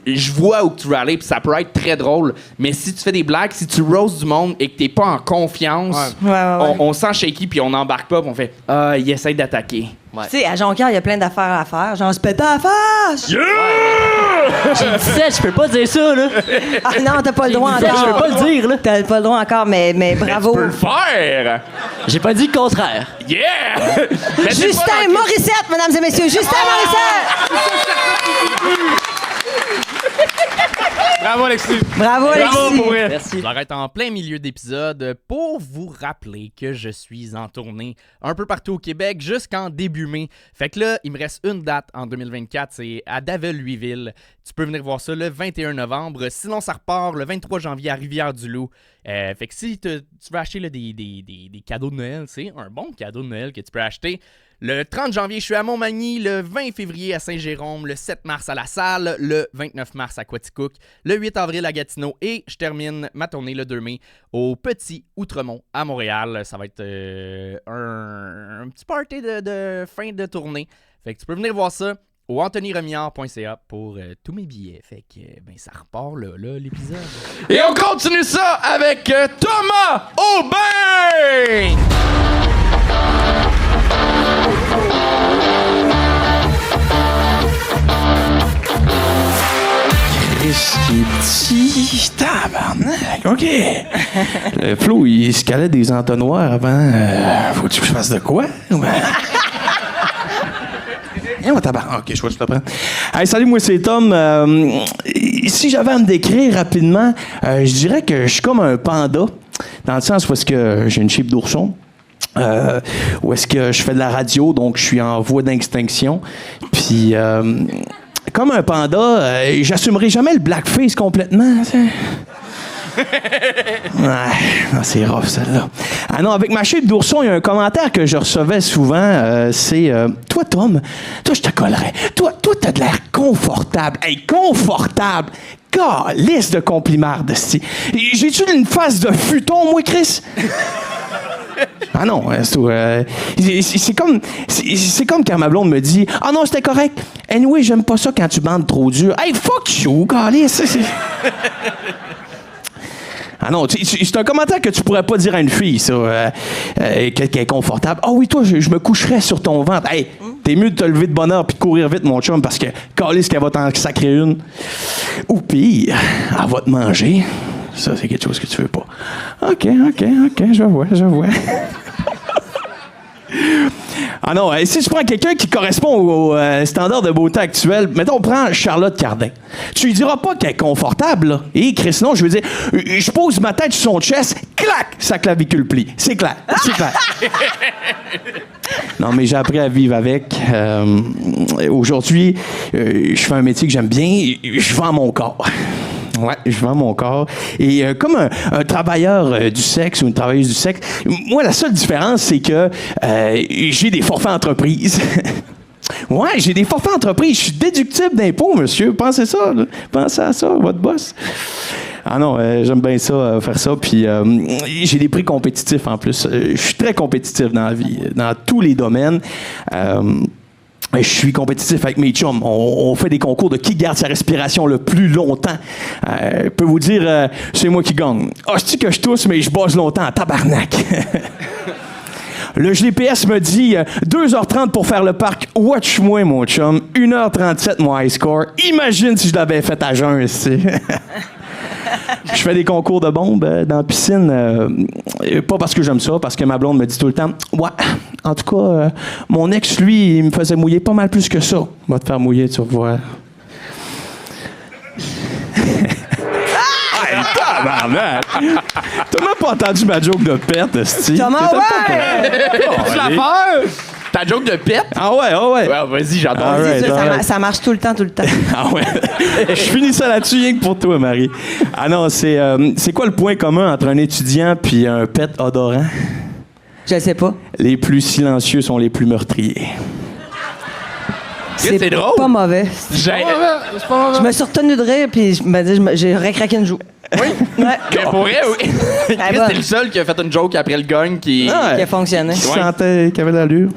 je vois où tu veux aller, puis ça peut être très drôle. Mais si tu fais des blagues, si tu roastes du monde et que t'es pas en confiance, Ouais. on sent shaky puis on embarque pas, puis on fait ah, il essaie d'attaquer. Ouais. Tu sais, à Jonquière, il y a plein d'affaires à faire. Genre, se péter à la face! J'ai 17, je peux pas dire ça, là. Ah non, t'as pas le droit Je encore. peux pas le dire, là. T'as pas le droit encore, mais bravo. Tu peux le faire! J'ai pas dit le contraire. Yeah! Mais c'est pas Justin dans- Morissette, mesdames et messieurs. Justin Morissette! Bravo, Alexis. Bravo, Alexis. pour vrai. Merci. Je l'arrête en plein milieu d'épisode pour vous rappeler que je suis en tournée un peu partout au Québec jusqu'en début mai. Fait que là, il me reste une date en 2024, c'est à Davel-Louisville. Tu peux venir voir ça le 21 novembre. Sinon, ça repart le 23 janvier à Rivière-du-Loup. Fait que si tu veux acheter là, des cadeaux de Noël, c'est un bon cadeau de Noël que tu peux acheter. Le 30 janvier, je suis à Montmagny. Le 20 février à Saint-Jérôme. Le 7 mars à La Salle. Le 29 mars à Quaticook. Le 8 avril à Gatineau. Et je termine ma tournée le 2 mai au Petit Outremont à Montréal. Ça va être un petit party de fin de tournée. Fait que tu peux venir voir ça au anthonyremillard.ca pour tous mes billets. Fait que ben ça repart là l'épisode. Et on continue ça avec Thomas Aubin! Chris qui est petit, tabarnak, OK. Le Flo, il se calait des entonnoirs avant. Faut-tu que je fasse de quoi? Ou ben- Viens, tabarnak. OK, je vois que je te prends. Hey, salut, moi, c'est Tom. Si j'avais à me décrire rapidement, je dirais que je suis comme un panda, dans le sens où est-ce que j'ai une shape d'ourson. Où est-ce que je fais de la radio, donc je suis en voie d'extinction. Puis, comme un panda, j'assumerai jamais le blackface complètement. Ouais, non, c'est rough, celle-là. Ah non, avec ma shape d'ourson, il y a un commentaire que je recevais souvent, c'est « Toi, Tom, toi, je te collerais. Toi, t'as de l'air confortable. Hey, confortable! Calisse de compliments, d'esti. J'ai-tu une face de futon, moi, Chris? » Ah non, c'est comme quand ma blonde me dit « Ah non, c'était correct. Anyway, j'aime pas ça quand tu bandes trop dur. Hey, fuck you, calisse! » Ah non, c'est un commentaire que tu pourrais pas dire à une fille, ça. Qu'elle est confortable. Ah oui, toi, je me coucherais sur ton ventre. Hey, t'es mieux de te lever de bonne heure puis de courir vite, mon chum, parce que calisse qu'elle va t'en sacrer une. Ou pire, elle va te manger. Ça, c'est quelque chose que tu veux pas. OK, je vois. Ah non, si je prends quelqu'un qui correspond au standard de beauté actuel, mettons, on prend Charlotte Cardin. Tu lui diras pas qu'elle est confortable, là. Et Chris, non, je veux dire, je pose ma tête sur son chest, clac, sa clavicule plie. C'est clair. Non, mais j'ai appris à vivre avec. Aujourd'hui, je fais un métier que j'aime bien, je vends mon corps. Ouais, je vends mon corps. Et comme un travailleur du sexe ou une travailleuse du sexe, moi, la seule différence, c'est que j'ai des forfaits entreprises. Ouais, j'ai des forfaits entreprises. Je suis déductible d'impôts, monsieur. Pensez ça, là. Pensez à ça, votre boss. Ah non, j'aime bien ça, faire ça. Puis j'ai des prix compétitifs en plus. Je suis très compétitif dans la vie, dans tous les domaines. Je suis compétitif avec mes chums. On fait des concours de qui garde sa respiration le plus longtemps. Je peux vous dire, c'est moi qui gagne. Ah, je dis que je tousse, mais je bosse longtemps, tabarnak. Le GPS me dit 2h30 pour faire le parc. Watch-moi, mon chum. 1h37, mon high score. Imagine si je l'avais fait à jeun, ici. Je fais des concours de bombes dans la piscine. Pas parce que j'aime ça, parce que ma blonde me dit tout le temps « Ouais, en tout cas, mon ex, lui, il me faisait mouiller pas mal plus que ça. Il va te faire mouiller, tu vas voir. » T'as même pas entendu ma joke de pète, Steve? Thomas, ouais! Tu l'as fait? Ta joke de pète? Ah ouais. Ouais, vas-y, j'adore. Ah ouais. Ça marche tout le temps. Ah ouais. Je finis ça là-dessus, rien que pour toi, Marie. Ah non, c'est quoi le point commun entre un étudiant puis un pet odorant? Je sais pas. Les plus silencieux sont les plus meurtriers. C'est drôle. Pas mauvais. Je me suis retenu de rire, puis je me dis, j'ai recraqué une joue. Oui. Ouais. Mais pour vrai, oui. Chris, t'es le seul qui a fait une joke après le gang qui... Qui a fonctionné. Qui sentait qu'il avait l'allure.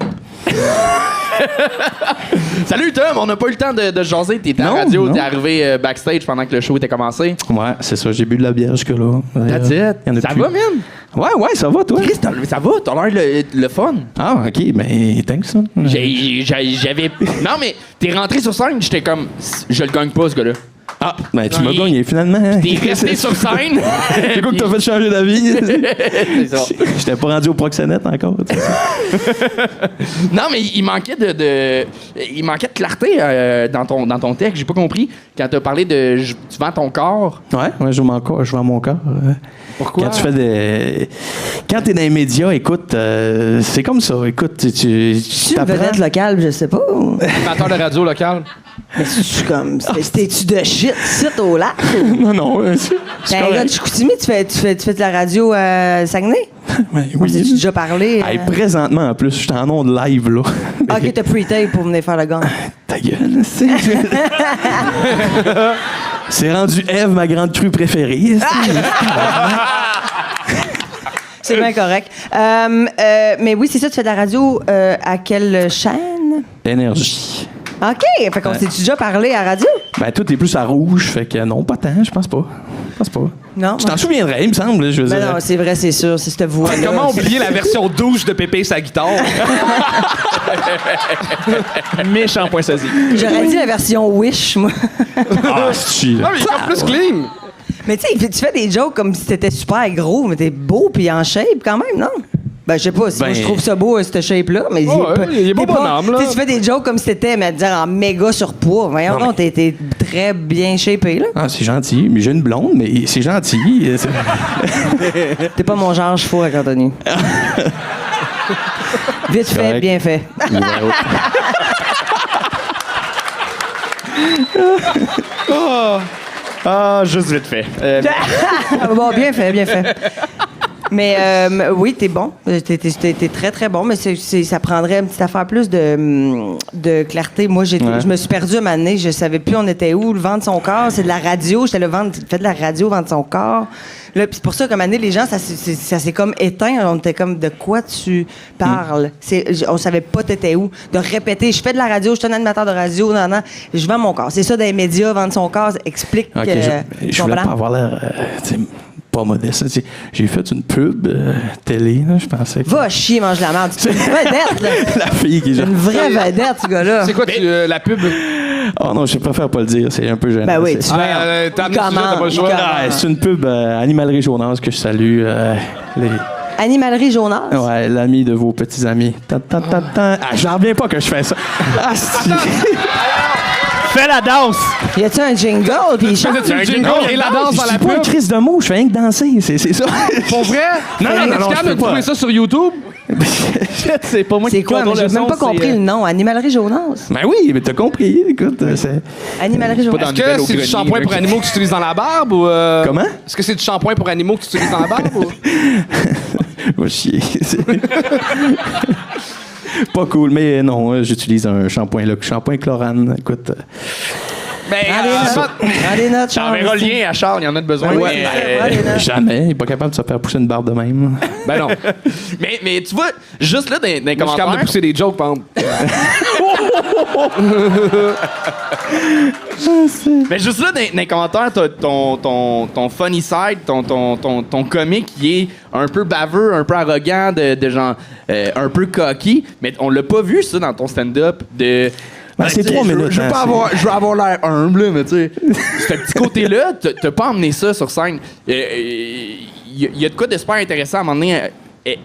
Salut Tom, on n'a pas eu le temps de jaser. T'étais à la Non, radio, non. t'es arrivé backstage pendant que le show était commencé. Ouais, c'est ça, j'ai bu de la bière jusque-là. That's it. Y en a Ça plus. va, man? Ouais, ça va, toi? Chris, ça va, t'as l'air le fun. Ah, OK, mais thanks, ça. J'avais... Non, mais t'es rentré sur scène, j'étais comme... Je le gagne pas, ce gars-là. Ah, ben tu m'as gagné, finalement. T'es resté sur scène. C'est quoi que t'as fait changer d'avis? C'est ça. J'étais pas rendu au proxénète encore. Tu sais. Non, mais il manquait il manquait de clarté dans ton texte. J'ai pas compris. Quand t'as parlé de tu vends ton corps. Ouais, je vends mon corps. Pourquoi? Quand tu fais quand t'es dans les médias, écoute, c'est comme ça. Écoute, tu C'est une vedette locale, je sais pas. Animateur de radio local. Mais c'est comme. C'était-tu de shit, site au lac? Non. T'es un gars de Chicoutimi, tu fais de la radio à Saguenay? Ben, Oui. T'as-tu déjà parlé? Hey, présentement, en plus, je suis en onde live, là. Ok, t'as pre-tape pour venir faire le gang. Ta gueule, c'est... C'est rendu Ève, ma grande crue préférée. C'est bien correct. Mais oui, c'est ça, tu fais de la radio à quelle chaîne? Énergie. OK, fait qu'on s'est déjà parlé à la radio? Ben, tout est plus à rouge, fait que non, pas tant, je pense pas. Non. Tu t'en souviendrais, il me semble, je veux Ben dire. non, c'est vrai, c'est sûr, c'est cette voix-là. Comment oublier la version douce de Pépé sa guitare? Méchant point saisi. J'aurais dit la version Wish, moi. Ah, c'est Non, mais il est plus clean. Mais tu sais, tu fais des jokes comme si t'étais super gros, mais t'es beau puis en shape quand même, non? Ben, je sais pas, si moi je trouve ça beau, cette shape-là, mais il est beau t'es pas- bonhomme, là. Tu sais, tu fais des jokes comme si t'étais, mais à dire en méga surpoids. Voyons, non, t'es très bien shapé, là. Ah, c'est gentil, mais j'ai une blonde, mais c'est gentil. T'es pas mon genre chevaux avec Anthony. Vite fait, correct. bien fait. Ah, juste vite fait. Bon, bien fait, bien fait. Mais oui, t'es bon. T'es très, très bon. Mais ça prendrait une petite affaire plus de clarté. Moi, je me suis perdue à un moment donné. Je savais plus on était où. Le vendre son corps, c'est de la radio. J'étais le fait de la radio, vendre son corps. Là, puis c'est pour ça qu'à un moment donné, les gens, ça s'est comme éteint. On était comme, de quoi tu parles? On savait pas t'étais où. De répéter, je fais de la radio, je suis un animateur de radio, non, je vends mon corps. C'est ça dans les médias, vendre son corps, explique OK, je voulais pas avoir l'air... pas modeste. J'ai fait une pub télé, là, je pensais que... Va chier, mange la merde. C'est une vedette, là. La fille qui est Une vraie vedette, ce gars-là. C'est quoi la pub? Oh non, je préfère pas le dire, c'est un peu gênant. Ben oui, C'est- tu T'as amené le sujet, t'as pas le choix. Ah, c'est une pub Animalerie Jonas que je salue. Animalerie Jonas. Ouais, l'ami de vos petits amis. Ah, j'en reviens pas que je fais ça. Ah, si. Fais la danse! Y a-tu un jingle? Puis il chante? Faisais-tu le jingle et la danse dans la C'est pas une pub? crise de mots, je fais rien que danser, c'est ça. Pour vrai? Non, Tu je capable peux de trouver pas. ça sur YouTube? C'est pas moi C'est qui quoi? Mais contrôle j'ai le même son, pas compris c'est, le nom. Animalerie Jonas. Ben oui, mais t'as compris. Écoute, c'est... Animalerie Jonas. Est-ce que c'est du shampoing pour animaux que tu utilises dans la barbe ou. Comment? Est-ce que c'est du shampoing pour animaux que tu utilises dans la barbe ou. Va chier. Pas cool, mais non, j'utilise un shampoing chlorane. Écoute. Ben, Prends des notes, Charles. t'enverras le lien à Charles, il y en a de besoin. Ouais, mais, prends des notes. Jamais. Il est pas capable de se faire pousser une barbe de même. Ben non. mais tu vois, juste là dans les Moi, je suis capable de commentaires. pousser des jokes, par exemple. Mais juste là, dans les commentaires, t'as ton funny side, ton comique qui est un peu baveux, un peu arrogant, de genre un peu cocky. Mais on l'a pas vu, ça, dans ton stand-up. C'est 3 minutes. Je veux avoir l'air humble, là, mais tu sais, ce petit côté-là, t'as pas emmené ça sur scène. Il y a de quoi de super intéressant à m'emmener.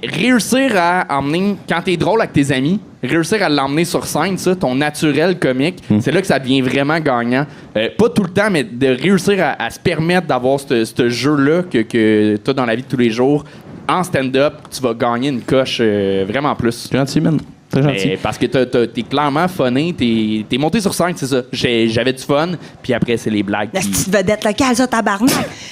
Réussir à emmener, quand t'es drôle avec tes amis, réussir à l'emmener sur scène, ça, ton naturel comique, c'est là que ça devient vraiment gagnant. Pas tout le temps, mais de réussir à se permettre d'avoir ce jeu-là que t'as dans la vie de tous les jours. En stand-up, tu vas gagner une coche vraiment plus. Gentil, man. Très gentil. Parce que t'es clairement funné, t'es monté sur scène, c'est ça. J'avais du fun, puis après, c'est les blagues. La puis- petite vedette locale, ça, tabarnak.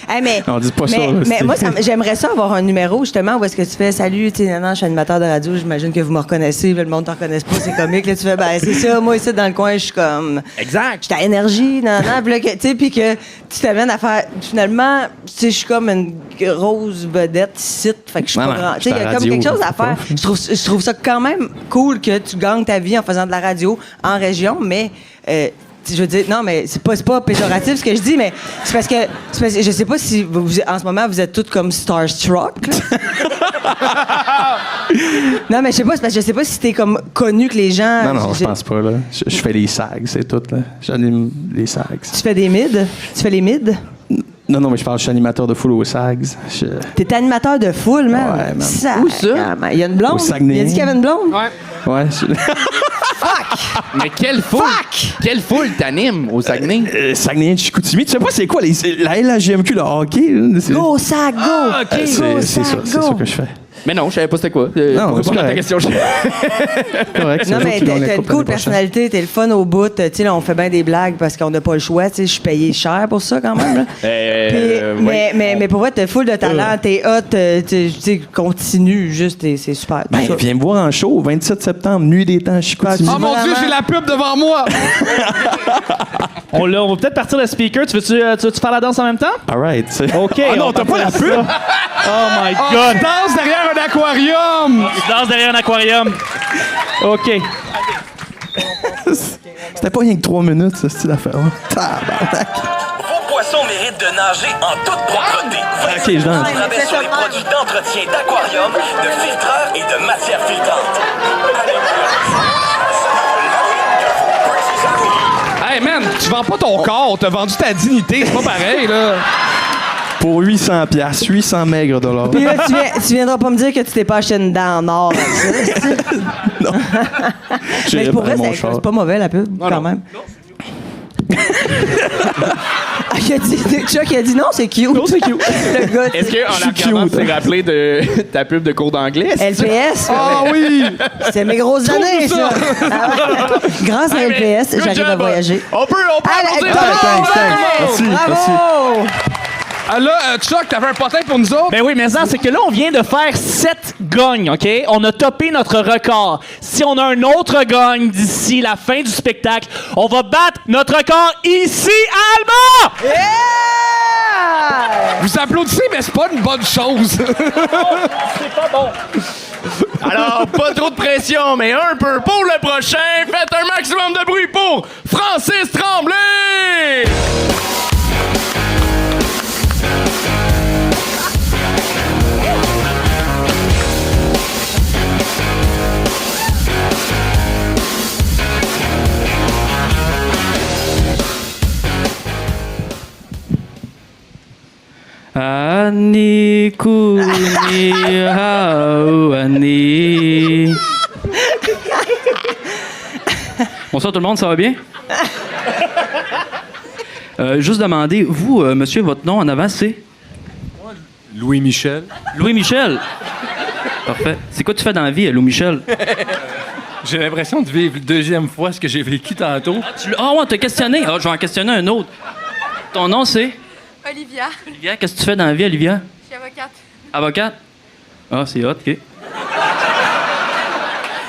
Hey, mais, On dit pas ça, là, Mais c'est- moi, j'aimerais ça avoir un numéro, justement, où est-ce que tu fais salut, tu sais, non, je suis animateur de radio, j'imagine que vous me reconnaissez, le monde ne te reconnaisse pas, c'est comique. Là, tu fais, ben, c'est ça, moi, ici, dans le coin, je suis comme. Exact. Je suis à énergie, non, puis là, tu sais, puis que tu t'amènes à faire. Finalement, tu sais, je suis comme une grosse vedette ici, fait que je suis Non, pas non, grand. Tu sais, il y je suis à a comme radio, quelque chose à c'est faire. pas- Je trouve ça quand même cool que tu gagnes ta vie en faisant de la radio en région, mais. Je veux dire, non, mais c'est pas péjoratif ce que je dis, mais c'est parce que je sais pas si en ce moment vous êtes toutes comme starstruck. Là. Non, mais je sais pas, c'est parce que je sais pas si t'es comme connu que les gens. Non, je pense pas, là. Je fais les sags, c'est tout, là. J'anime les sags. Tu fais des mids? Tu fais les mids? Non, mais je suis animateur de foule aux sags. T'es animateur de foule, man. Ouais, man. Où ça? Il y a une blonde. Au Saguenay. Il a dit qu'il y avait une blonde? Ouais. Mais quelle foule! Quelle foule t'anime au Saguenay? Saguenay de Chicoutimi. Tu sais pas c'est quoi la LHGMQ, le hockey? Là, Go, sac, go! c'est ça que je fais. Mais non, je savais pas c'était quoi. Non, pour répondre à ta c'est question, Correct. Non, mais t'as une cool personnalité, t'es le fun au bout. Tu sais, là, on fait bien des blagues parce qu'on n'a pas le choix. Tu sais, je suis payé cher pour ça quand même. Là. Puis, ouais. mais pour vrai, t'es full de talent, t'es hot, tu sais, continue, juste, c'est super. tout Ben, ça. viens me voir en show, 27 septembre, Nuit des temps, Chicoutimi. Oh mon Dieu, j'ai la pub devant moi! On va peut-être partir le speaker. Tu veux-tu faire la danse en même temps? All right. OK. Ah non, on t'as part pas la ça. pub? Oh my Oh, God. tu danses derrière un aquarium! Tu danses derrière un aquarium. OK. C'était pas rien que 3 minutes, ce style d'affaire-là. Tabarnak. Vos poissons méritent de nager en toute propreté. OK, je danse. Rabais sur les produits d'entretien d'aquarium, de filtreurs et de matières filtrantes. Hey man, tu vends pas ton corps, t'as vendu ta dignité, c'est pas pareil là. Pour 800 $, 800 maigres dollars. Puis là, tu viendras pas me dire que tu t'es pas acheté une dent en or avec ça. Non. Mais J'ai pour vrai, réparé mon c'est char. pas mauvais, la pub, quand même. Ah, Chuck a dit non, c'est cute. Non, c'est cute. Le gars, Est-ce qu'en suis la regardant, tu cute. t'es rappelé de ta pub de cours d'anglais? LPS. Ah oui! C'était mes grosses années, ça. Ah ouais. Grâce à LPS, Good j'arrive à job. voyager. On peut applaudir Bravo! ça. Merci, Bravo! Ah là, Chuck, t'avais un potin pour nous autres? Ben oui, mais ça, c'est que là, on vient de faire 7 gognes, OK? On a topé notre record. Si on a un autre gogne d'ici la fin du spectacle, on va battre notre record ici à Alma! Yeah! Vous applaudissez, mais c'est pas une bonne chose. C'est pas bon. Alors, pas trop de pression, mais un peu pour le prochain. Faites un maximum de bruit pour Francis Tremblay! Ani kuni hao ani. Bonsoir tout le monde, ça va bien? Juste demander, vous, monsieur, votre nom en avant, c'est? Louis Michel. Louis Michel. Parfait. C'est quoi tu fais dans la vie, Lou Michel? J'ai l'impression de vivre une deuxième fois ce que j'ai vécu tantôt. Ah ouais, t'as questionné. Ah, je vais en questionner un autre. Ton nom, c'est? Olivia. Olivia, qu'est-ce que tu fais dans la vie, Olivia? Je suis avocate. Avocate? Ah, c'est hot, OK.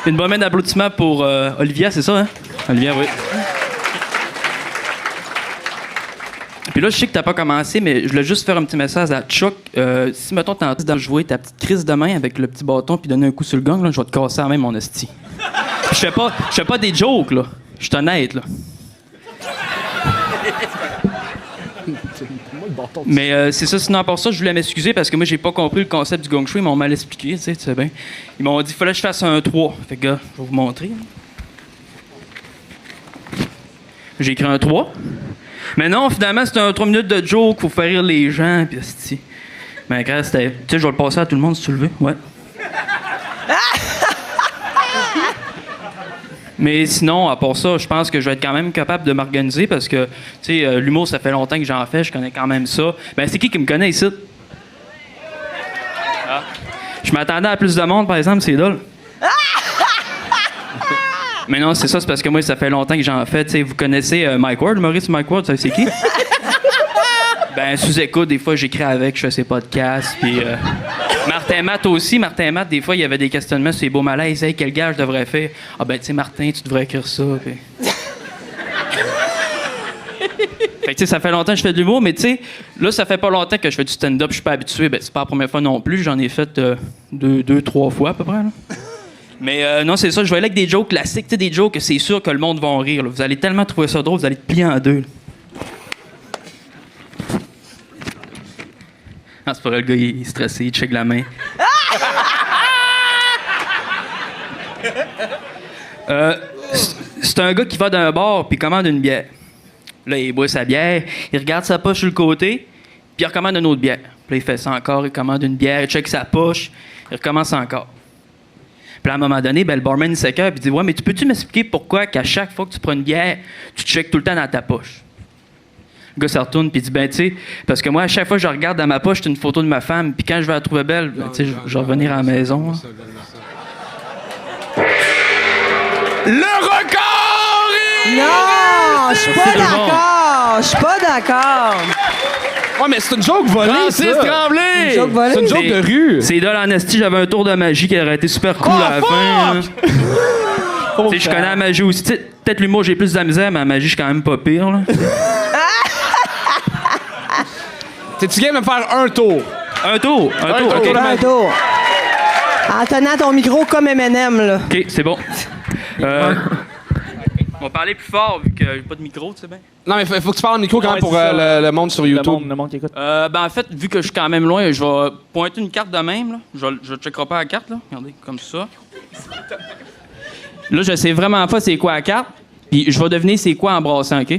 Une bonne main d'applaudissements pour Olivia, c'est ça, hein? Olivia, oui. Puis là, je sais que t'as pas commencé, mais je voulais juste faire un petit message à Chuck. Si, mettons, t'es en train de jouer ta petite crise de main avec le petit bâton puis donner un coup sur le gang, là, je vais te casser la main, mon esti. Je fais pas des jokes, là. Je suis honnête, là. Mais c'est ça, sinon, à part ça, je voulais m'excuser parce que moi, j'ai pas compris le concept du gong show. Ils m'ont mal expliqué, tu sais bien. Ils m'ont dit qu'il fallait que je fasse un 3. Fait que, gars, je vais vous montrer. J'ai écrit un 3. Mais non, finalement, c'était un 3 minutes de joke pour faire rire les gens. Puis, c'est. Mais grâce, c'était. Tu sais, je vais le passer à tout le monde si tu le veux. Ouais. Mais sinon, à part ça, je pense que je vais être quand même capable de m'organiser parce que, tu sais, l'humour, ça fait longtemps que j'en fais, je connais quand même ça. Ben, c'est qui me connaît ici? Ah. Je m'attendais à plus de monde, par exemple, c'est drôle. Mais non, c'est ça, c'est parce que moi, ça fait longtemps que j'en fais. Tu sais, vous connaissez Mike Ward, Maurice Mike Ward, ça, c'est qui? Ben, sous-écoute, des fois, j'écris avec, je fais ses podcasts, puis... Martin Matt aussi. Martin Matt, des fois, il y avait des questionnements sur les beaux malaises. Hey, quel gars je devrais faire? Ah ben, tu sais, Martin, tu devrais écrire ça. Puis... fait que, tu sais, ça fait longtemps que je fais de l'humour, mais tu sais, là, ça fait pas longtemps que je fais du stand-up. Je suis pas habitué. Ben, c'est pas la première fois non plus. J'en ai fait 2-3 fois, à peu près, là. Mais non, c'est ça. Je vais aller avec des jokes classiques. Tu sais, des jokes que c'est sûr que le monde va en rire, là. Vous allez tellement trouver ça drôle, vous allez te plier en deux, là. Ah, c'est pas vrai, le gars, il est stressé, il check la main. C'est un gars qui va dans un bar puis il commande une bière. Là, il boit sa bière, il regarde sa poche sur le côté, puis il recommande une autre bière. Puis là, il fait ça encore, il commande une bière, il check sa poche, il recommence encore. Puis là, à un moment donné, ben, le barman, il s'écoeure puis il dit « Ouais, mais peux-tu m'expliquer pourquoi qu'à chaque fois que tu prends une bière, tu checkes tout le temps dans ta poche? » Le gars se retourne puis il dit ben tu sais parce que moi à chaque fois que je regarde dans ma poche c'est une photo de ma femme puis quand je vais la trouver belle ben, tu sais je vais revenir à la maison. Hein. Le record est... Non, je suis pas d'accord. Je suis pas d'accord. Ouais, mais c'est une joke volée, Francis Tremblay! Une joke volée? C'est une joke de rue. C'est là en esti, j'avais un tour de magie qui aurait été super cool à la fin. Hein. Tu sais je connais la magie aussi. T'sais, peut-être l'humour j'ai plus de la misère mais la magie je suis quand même pas pire là. T'es-tu game de faire un tour? Un tour. OK. Un tour. En tenant ton micro comme M&M, là. OK, c'est bon. On va parler plus fort vu qu'il n'y a pas de micro, tu sais bien. Non, mais faut que tu parles au micro quand même pour le monde sur YouTube. Le monde qui écoute. Ben en fait, vu que je suis quand même loin, je vais pointer une carte de même. Là. Je checkerai pas la carte, là. Regardez, comme ça. Là, je sais vraiment pas c'est quoi la carte. Puis je vais deviner c'est quoi en brassant, OK?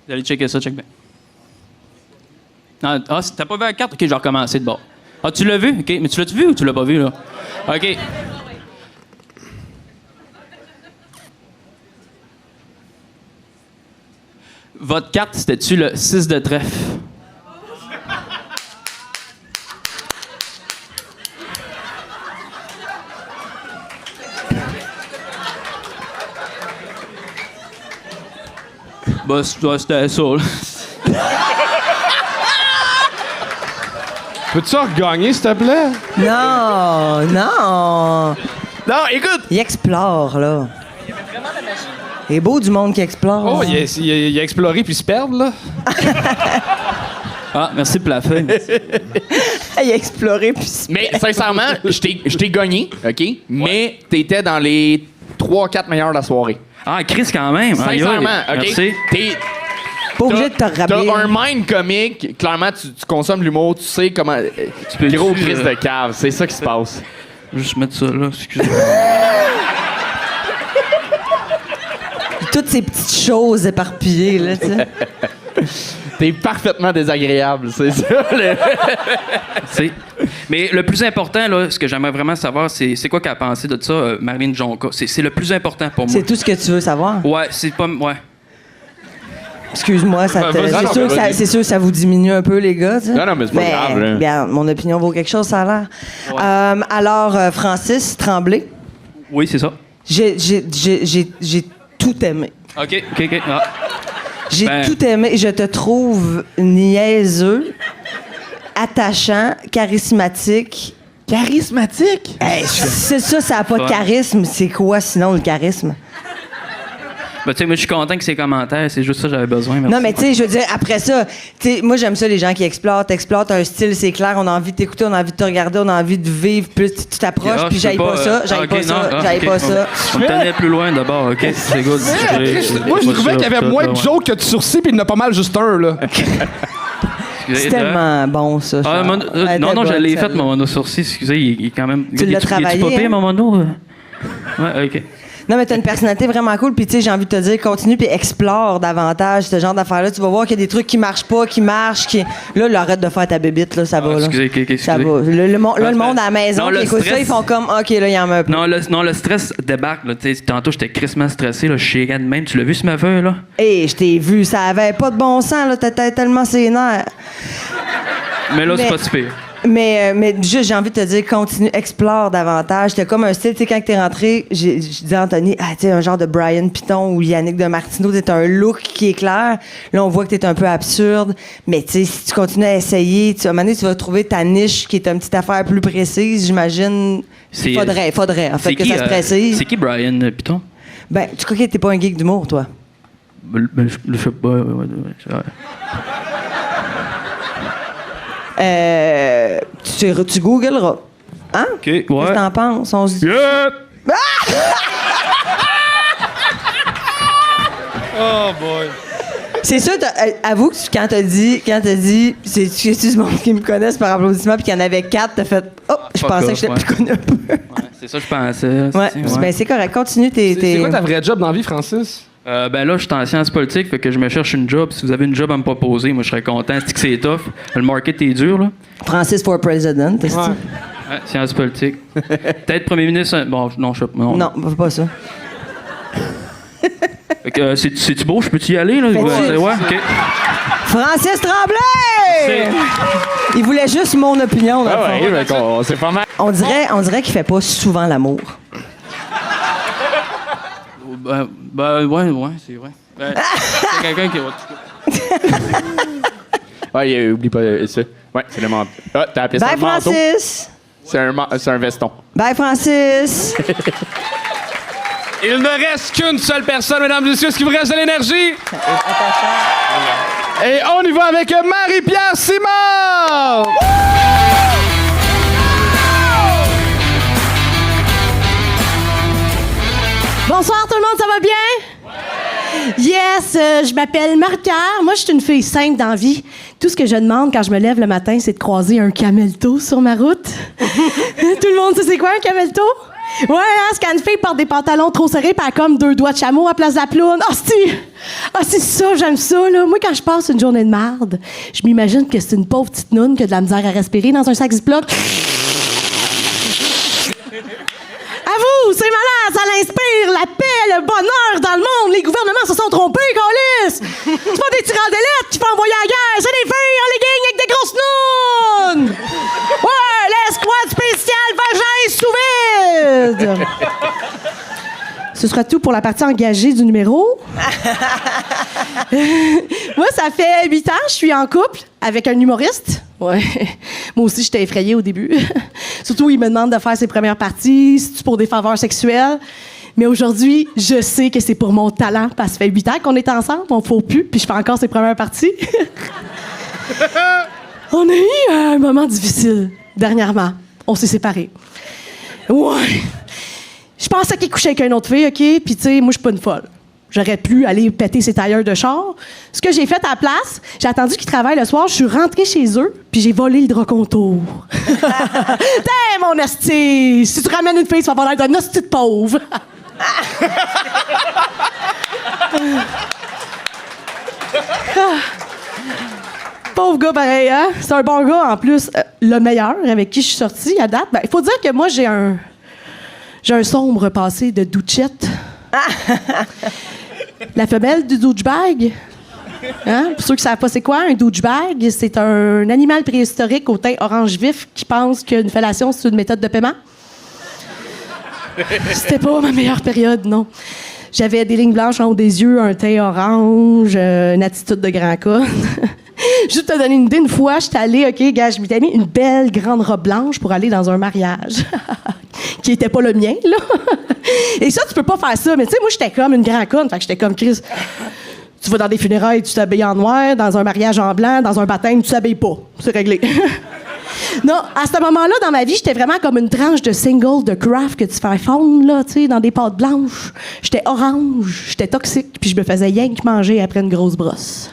Vous allez checker ça, check bien. Ah, t'as pas vu la carte? OK, je vais recommencer de bord. Ah, tu l'as vu? OK, mais tu l'as vu ou tu l'as pas vu, là? OK. Votre carte, c'était-tu le 6 de trèfle? Bah, c'était ça, là. Peux-tu regagner, s'il te plaît? Non, non. Non, écoute! Il explore, là. Il est beau du monde qui explore. Oh, il a exploré puis se perd, là. Ah, merci pour la feuille. Il a exploré puis... Mais sincèrement, je t'ai gagné, OK? Mais t'étais dans les 3-4 meilleurs de la soirée. Ah, Chris, quand même. Sincèrement, OK? Merci. Pas obligé de te rabaisser. T'as un mind comique. Clairement, tu consommes l'humour. Tu sais comment... Tu peux gros Chris de cave. C'est ça qui se passe. Juste mettre ça là, excusez-moi. Toutes ces petites choses éparpillées, là, tu sais. T'es parfaitement désagréable, c'est ça. Mais le plus important, là, ce que j'aimerais vraiment savoir, c'est quoi qu'elle a pensé de ça, Marilyn Jonca. C'est le plus important pour moi. C'est tout ce que tu veux savoir? Ouais, c'est pas... Ouais. Excuse-moi, c'est sûr que ça vous diminue un peu, les gars. Tu sais. Non, mais c'est pas grave. Là. Regarde, mon opinion vaut quelque chose, ça a l'air. Ouais. Alors, Francis Tremblay, Oui, c'est ça. j'ai tout aimé. OK. Ah. J'ai tout aimé. Je te trouve niaiseux, attachant, charismatique. Charismatique? Hey, c'est ça n'a pas de charisme. C'est quoi, sinon, le charisme? Ben, tu sais, moi, je suis content que ces commentaires, c'est juste ça que j'avais besoin. Merci. Non, mais tu sais, je veux dire, après ça, tu sais, moi, j'aime ça, les gens qui explorent, t'explores, t'as un style, c'est clair, on a envie de t'écouter, on a envie de te regarder, on a envie de vivre, plus tu t'approches, puis j'aille pas ça, j'aille pas ça. On me tenait plus loin d'abord, OK? C'est good. Moi, je trouvais qu'il y avait moins de jokes que de sourcils, puis il y en a pas mal juste un, là. C'est tellement bon, ça. Non, je l'ai fait, mon mono sourcil, excusez, il est quand même... Tu l'as travaillé, Tu pas pire, hein? mon mono? Ouais, OK. Non, mais t'as une personnalité vraiment cool, puis tu sais, j'ai envie de te dire, continue puis explore davantage ce genre d'affaires-là. Tu vas voir qu'il y a des trucs qui marchent pas, qui marchent, Là, arrête de faire ta bébite, là, ça va, là. Excusez. Ça va. Le monde à la maison qui écoute ça, ils font comme, OK, là, il y en a un peu. Non, le stress débarque, là. Tu sais, tantôt, j'étais crissement stressé, là, je chiais de même. Tu l'as vu, ce meufeu, là? Hé, je t'ai vu, ça avait pas de bon sens, là, t'étais tellement sénère. Mais là, c'est pas si pire. Mais juste, j'ai envie de te dire, continue, explore davantage. T'as comme un style, tu sais, quand t'es rentré, je disais à Anthony, tu sais, un genre de Brian Piton ou Yannick de Martineau, t'as un look qui est clair. Là, on voit que t'es un peu absurde. Mais tu sais, si tu continues à essayer, à un moment donné, tu vas trouver ta niche qui est une petite affaire plus précise, j'imagine. Faudrait, en fait, que ça se précise. C'est qui Brian Piton? Ben, tu crois que t'es pas un geek d'humour, toi? Je sais pas. Tu googleras. Hein? OK, ouais. Qu'est-ce que t'en penses? On se dit... Oh boy. C'est sûr, avoue que quand t'as dit, c'est du monde qui me connaissent par applaudissement, puis qu'il y en avait 4, t'as fait, je pensais que j'étais plus connu un peu. Ouais, c'est ça que je pensais. Ouais. Ben, c'est correct. Continue tes. C'est quoi ta vraie job dans la vie, Francis? Ben là, je suis en sciences politiques, fait que je me cherche une job. Si vous avez une job à me proposer, moi, je serais content. C'est que c'est tough. Le market est dur, là. Francis for President, t'es Ouais, sciences politiques. Peut-être premier ministre. Bon, non, je sais pas. Non, pas ça. Fait que, c'est-tu beau? Je peux-tu y aller, là? Ouais, OK. Francis Tremblay! Il voulait juste mon opinion, dans le fond. c'est pas mal. On dirait qu'il fait pas souvent l'amour. Ouais, c'est vrai. C'est quelqu'un qui Ouais, oublie pas ça. Ouais, c'est le manteau. Ah, t'as appelé ça Bye, un manteau? Francis! C'est un veston. Bye, Francis! Il ne reste qu'une seule personne, mesdames et messieurs. Est-ce qu'il vous reste de l'énergie? Et on y va avec Marie-Pierre Simard! Bonsoir tout le monde, ça va bien? Yes, je m'appelle Marie-Pierre. Moi, je suis une fille simple dans la vie. Tout ce que je demande quand je me lève le matin, c'est de croiser un camelto sur ma route. Tout le monde sait c'est quoi un camelto? Ouais, hein, c'est quand une fille porte des pantalons trop serrés pis elle a comme 2 doigts de chameau à place de la ploune. C'est ça, j'aime ça, là. Moi, quand je passe une journée de marde, je m'imagine que c'est une pauvre petite noune qui a de la misère à respirer dans un sac Ziploc. À vous, c'est malade, ça l'inspire, la paix, le bonheur dans le monde. Les gouvernements se sont trompés, câlisse. C'est pas des tireurs d'élite qui font envoyer à la guerre, c'est des filles en legging avec des grosses nounes. Ouais, l'escouade spéciale vagin sous vide. Ce sera tout pour la partie engagée du numéro. Moi, ça fait 8 ans, je suis en couple avec un humoriste. Ouais. Moi aussi, j'étais effrayée au début. Surtout, il me demande de faire ses premières parties, c'est-tu pour des faveurs sexuelles. Mais aujourd'hui, je sais que c'est pour mon talent, parce que ça fait 8 ans qu'on est ensemble, on ne faut plus, puis je fais encore ses premières parties. On a eu un moment difficile, dernièrement. On s'est séparés. Ouais. Je pensais qu'il couchait avec une autre fille, OK? Puis, tu sais, moi, je suis pas une folle. J'aurais pu aller péter ses tailleurs de char. Ce que j'ai fait à la place, j'ai attendu qu'ils travaillent le soir, je suis rentrée chez eux, puis j'ai volé le drap contour. T'es mon esti! Si tu ramènes une fille, tu vas avoir l'air d'un esti de pauvre. Pauvre gars pareil, hein? C'est un bon gars, en plus. Le meilleur avec qui je suis sortie à date. Il faut dire que moi, j'ai un sombre passé de douchette. La femelle du douchebag. Hein? Pour ceux qui ne savent pas c'est quoi, un douchebag, c'est un animal préhistorique au teint orange vif qui pense qu'une fellation, c'est une méthode de paiement. C'était pas ma meilleure période, non. J'avais des lignes blanches en haut des yeux, un teint orange, une attitude de grand con. Juste pour te donner une idée, une fois, j'étais allée, OK, gars, je m'étais mis une belle grande robe blanche pour aller dans un mariage. Qui était pas le mien, là. Et ça, tu peux pas faire ça. Mais tu sais, moi, j'étais comme une grande conne. Fait que j'étais comme, Chris, tu vas dans des funérailles, tu t'habilles en noir, dans un mariage en blanc, dans un baptême, tu t'habilles pas. C'est réglé. Non, à ce moment-là, dans ma vie, j'étais vraiment comme une tranche de single de craft que tu fais fondre, là, tu sais, dans des pâtes blanches. J'étais orange, j'étais toxique, puis je me faisais rien que manger après une grosse brosse.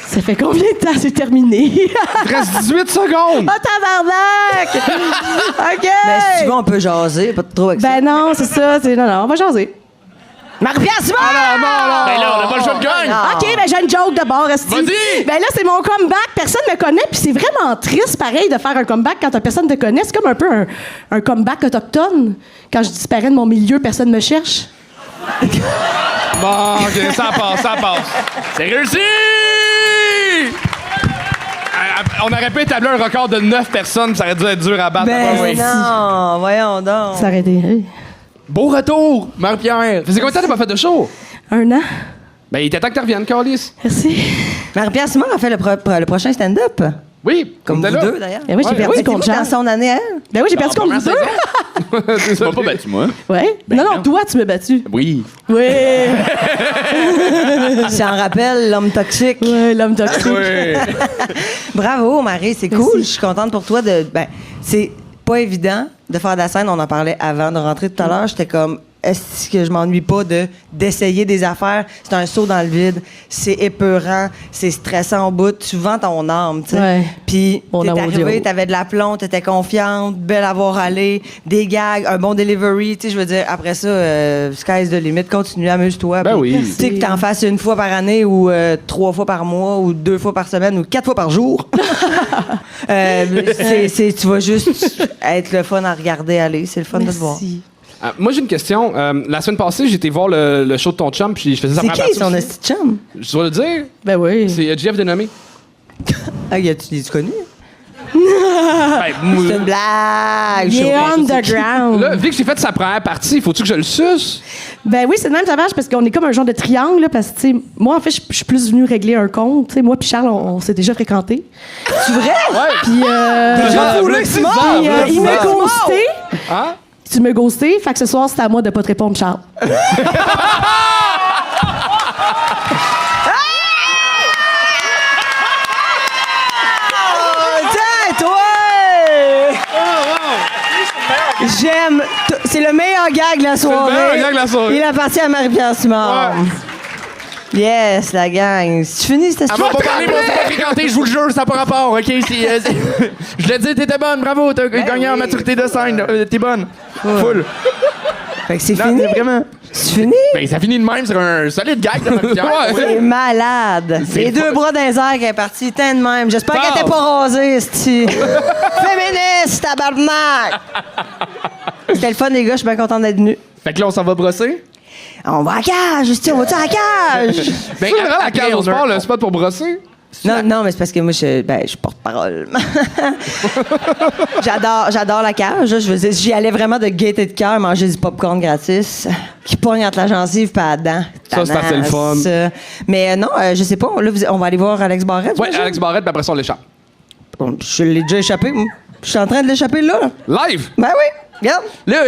Ça fait combien de temps c'est terminé? Il reste 18 secondes! Oh, tabarnak! OK! Ben, si tu veux, on peut jaser, pas trop avec ça. Ben non, c'est ça. Non, on va jaser. Marie-Pierre Simon! Non! Ben là, on n'a pas le choix de gagne. OK, ben j'ai une joke d'abord, esti. Vas-y! Ben là, c'est mon comeback. Personne me connaît, puis c'est vraiment triste, pareil, de faire un comeback quand personne te connaît. C'est comme un peu un comeback autochtone. Quand je disparais de mon milieu, personne me cherche. Bon, OK, ça passe. C'est réussi! On aurait pu établir un record de 9 personnes, ça aurait dû être dur à battre. Ben non, voyons donc. Ça aurait été... Beau retour, Marie-Pierre. Faisait combien de temps que t'as pas fait de show? 1 an. Ben, il était temps que tu reviennes, Carlis. Merci. Marie-Pierre Simon a fait le prochain stand-up. Oui, Comme vous deux, d'ailleurs. Ben oui, j'ai perdu contre dans Charles. son année, elle. Ben oui, j'ai perdu contre vous deux. Tu m'as pas battu, moi. Ouais. Ben non, toi, tu m'as battu. Oui. Oui. Ça en rappelle l'homme toxique. Oui, l'homme toxique. Oui. Bravo, Marie, c'est Merci. cool. Je suis contente pour toi de. Ben, c'est pas évident de faire de la scène. On en parlait avant de rentrer tout à l'heure. J'étais comme, est-ce que je m'ennuie pas d'essayer des affaires? C'est un saut dans le vide. C'est épeurant. C'est stressant au bout. Tu vends ton âme, tu sais. Ouais. Puis, Mon t'es amour arrivé, Dieu. t'avais de l'aplomb, t'étais confiante, belle à voir aller, des gags, un bon delivery. Tu sais, je veux dire, après ça, sky's the limit. Continue, amuse-toi. Ben Puis, oui. Tu sais, que t'en fasses une fois par année ou 3 fois par mois ou 2 fois par semaine ou 4 fois par jour. Tu vas juste être le fun à regarder aller. C'est le fun de te voir. Merci. Moi, j'ai une question. La semaine passée, j'étais voir le show de ton chum, puis je faisais sa C'est première qui partie son aussi. esti de chum? Je dois le dire. Ben oui. C'est Jeff Dénommé. Ah, tu connu? Ben, moi- C'est une blague. Il je est sais pas. underground. Là, vu que j'ai fait sa première partie, faut-tu que je le suce? Ben oui, c'est de même, ça marche parce qu'on est comme un genre de triangle, là, parce que, tu sais, moi, en fait, je suis plus venue régler un compte. Tu sais, moi puis Charles, on s'est déjà fréquentés. C'est vrai? Ouais. Puis, Déjà foulé, Simon? puis, il m'a ghosté. Hein? Tu m'as ghosté, fait que ce soir, c'est à moi de pas te répondre, Charles. Tiens, toi! J'aime. C'est le meilleur gag de la soirée. meilleur gag de la soirée. Il appartient à Marie-Pierre Simard. Yes, la gang. C'est fini, c'était Elle m'a pas parlé, mais on s'est pas fréquenté, je vous le jure, ça n'a pas rapport, OK? Je l'ai dit, t'étais bonne, bravo, t'as gagné en maturité de scène, t'es bonne. Full. Fait que c'est Non, fini. vraiment. C'est fini? Ben, ça finit de même sur un solide gag de Marie-Pierre. C'est malade. C'est Les deux fun. bras dans les airs qui est parti, tant de même. J'espère Bon. qu'elle était pas rasée, c'ti. Féministe, tabarnak! C'était le fun, les gars, je suis bien contente d'être venue. Fait que là, on s'en va brosser? On va à la cage, c'ti, on va-tu à la cage? Ben, C'est vraiment la après, cage au on a- sport, le spot pour brosser? Non, mais c'est parce que moi, je porte-parole. j'adore la cage. Là. Je veux dire, j'y allais vraiment de gaieté de cœur, manger du popcorn gratis, qui pogne entre la gencive et la dent. Ça, c'est assez le fun. Mais non, je sais pas. Là, on va aller voir Alex Barrette. Ouais, j'imagine? Alex Barrette, puis après ça, on l'échappe. Bon, je l'ai déjà échappé, moi. Je suis en train de l'échapper là. Live! Ben oui, regarde. Là,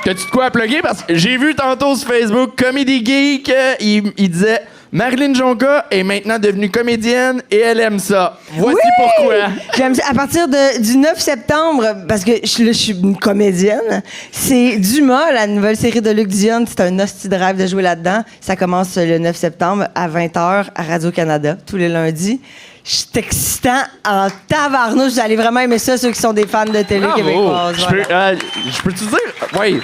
t'as-tu de quoi à plugger? Parce que j'ai vu tantôt sur Facebook, Comedy Geek, il disait Marilyn Jonca est maintenant devenue comédienne et elle aime ça. Voici Oui! pourquoi. J'aime ça. À partir du 9 septembre, parce que je suis une comédienne, c'est Dumas, la nouvelle série de Luc Dion. C'est un hostie de rêve de jouer là-dedans. Ça commence le 9 septembre à 20h à Radio-Canada, tous les lundis. C'est excitant en tabarnouche. Vous allez vraiment aimer ça, ceux qui sont des fans de télé Bravo. québécoise. Je peux-tu dire? Oui.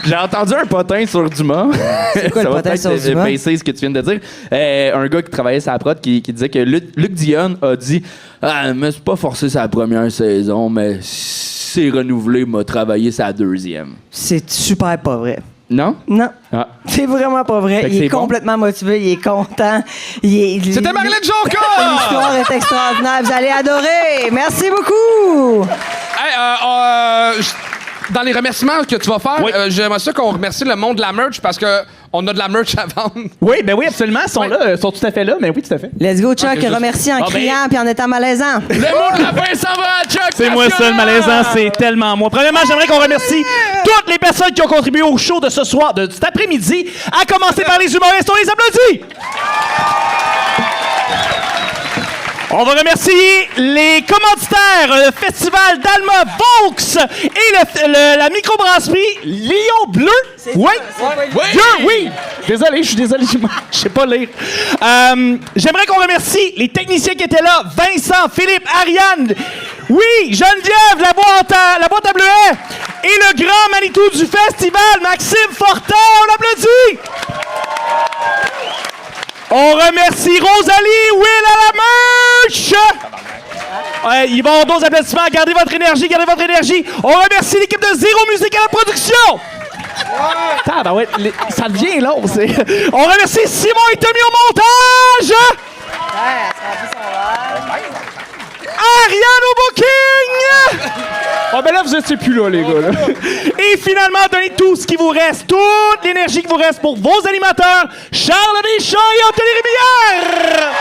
J'ai entendu un potin sur Dumas. C'est quoi le Ça va potin peut-être sur Dumas? baisser ce que tu viens de dire. Un gars qui travaillait sur la prod qui disait que Luc Dion a dit « Ah, mais c'est pas forcé sa première saison, mais s'est renouvelé, m'a travaillé sa deuxième. C'est super pas vrai. Non? Non. Ah. C'est vraiment pas vrai. Fait que Il est c'est bon. complètement motivé, il est content. C'était Marilyn Jonca! L'histoire est extraordinaire. Vous allez adorer. Merci beaucoup. Hey, dans les remerciements que tu vas faire, Oui. j'aimerais ça qu'on remercie le monde de la merch parce que on a de la merch à vendre. Oui, ben oui, absolument. Ils sont là, ils sont tout à fait là. Mais oui, tout à fait. Let's go, Chuck. Remercie en Ah, ben- criant puis en étant malaisant. Le mot de la fin s'en va à Chuck! C'est moi ça, le malaisant, c'est tellement moi. Premièrement, j'aimerais qu'on remercie toutes les personnes qui ont contribué au show de ce soir, de cet après-midi, à commencer par les humoristes. On les applaudit! On va remercier les commanditaires, le festival d'Alma Vaux et la microbrasserie Lion Bleu. Oui, oui. Désolé, je suis désolé, je sais pas lire. J'aimerais qu'on remercie les techniciens qui étaient là, Vincent, Philippe, Ariane, oui, Geneviève, la boîte à bleuets, et le grand Manitou du festival, Maxime Fortin. On l'applaudit. On remercie Rosalie, Will à la merch! Ouais, il va y avoir d'autres applaudissements. Gardez votre énergie, gardez votre énergie. On remercie l'équipe de Zéro Musique à la production. Ouais, ça devient long. On remercie Simon et Tommy au montage. Ariane au booking! Oh ben là, vous étiez plus là, les gars. Là. Et finalement, donnez tout ce qui vous reste, toute l'énergie qui vous reste pour vos animateurs, Charles Deschamps et Anthony Rémillard!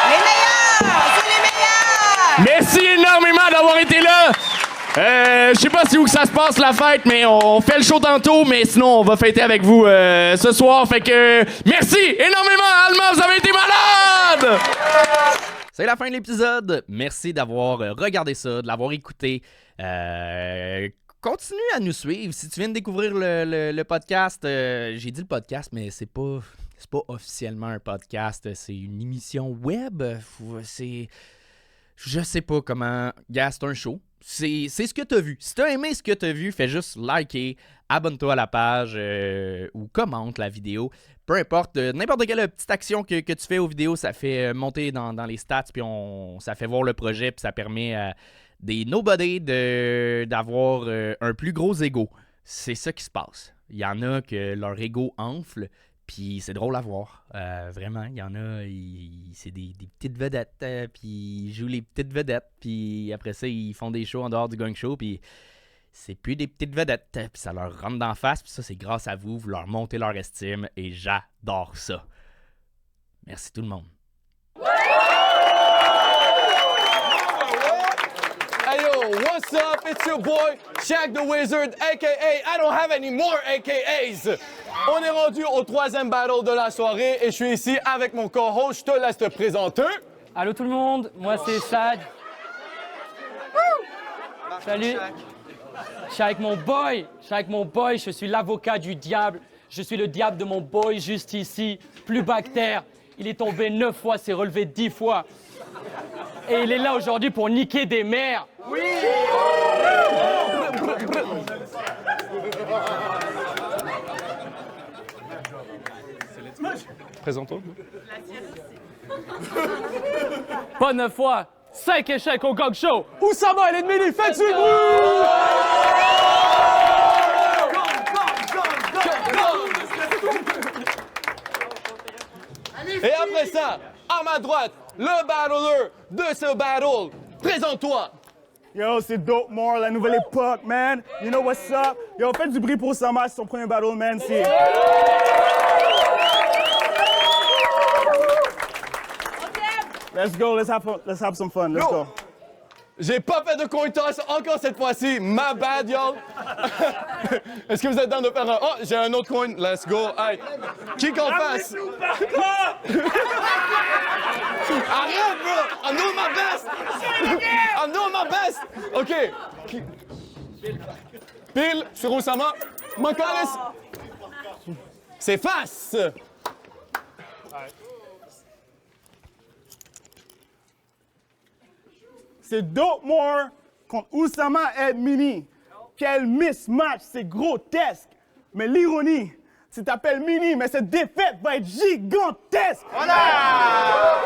Les meilleurs! C'est les meilleurs! Merci énormément d'avoir été là. Je sais pas si où que ça se passe la fête, mais on fait le show tantôt, mais sinon on va fêter avec vous ce soir. Fait que merci énormément, Alma, vous avez été malade! C'est la fin de l'épisode. Merci d'avoir regardé ça, de l'avoir écouté. Continue à nous suivre. Si tu viens de découvrir le podcast, j'ai dit le podcast, mais c'est pas officiellement un podcast. C'est une émission web. Je sais pas comment. Gars, c'est un show. C'est ce que t'as vu. Si t'as aimé ce que t'as vu, fais juste liker, abonne-toi à la page ou commente la vidéo. Peu importe, n'importe quelle petite action que tu fais aux vidéos, ça fait monter dans les stats, puis ça fait voir le projet, puis ça permet à des nobody d'avoir un plus gros ego. C'est ça qui se passe. Il y en a que leur ego enfle, puis c'est drôle à voir. Vraiment, il y en a, c'est des petites vedettes, puis ils jouent les petites vedettes, puis après ça, ils font des shows en dehors du gang show, puis c'est plus des petites vedettes, puis ça leur rentre d'en face, puis ça, c'est grâce à vous, vous leur montez leur estime, et j'adore ça. Merci tout le monde. Hey yo, what's up? It's your boy, Shaq the Wizard, a.k.a. I don't have any more AKAs. On est rendu au 3e battle de la soirée et je suis ici avec mon co-host. Je te laisse te présenter. Allô tout le monde, moi c'est Sad. Salut. Je suis avec mon boy, je suis l'avocat du diable. Je suis le diable de mon boy juste ici, plus bactère. Il est tombé 9 fois, s'est relevé 10 fois. Et il est là aujourd'hui pour niquer des mères. Oui! Présente-toi. Pas 9 fois, 5 échecs au gang show. Oussama et l'ennemi, faites du bruit! Et après ça, à ma droite, le battler de ce battle. Présente-toi. Yo, c'est Dope More, la nouvelle époque, man. You know what's up? Yo, faites du bruit pour Oussama, c'est son premier battle, man. C'est... Let's go, let's have some fun, let's go. J'ai pas fait de coin toss encore cette fois-ci. My bad, y'all. Est-ce que vous êtes dans de faire un... Oh, j'ai un autre coin. Let's go. Hey. Kick en face. Arrête, bro. I'm doing my best. I'm doing my best. OK. Pile sur Oussama. M'en calisse. C'est face. C'est Dope More contre Oussama et Mini. Quel mismatch, c'est grotesque. Mais l'ironie, tu t'appelles Mini, mais cette défaite va être gigantesque. Voilà!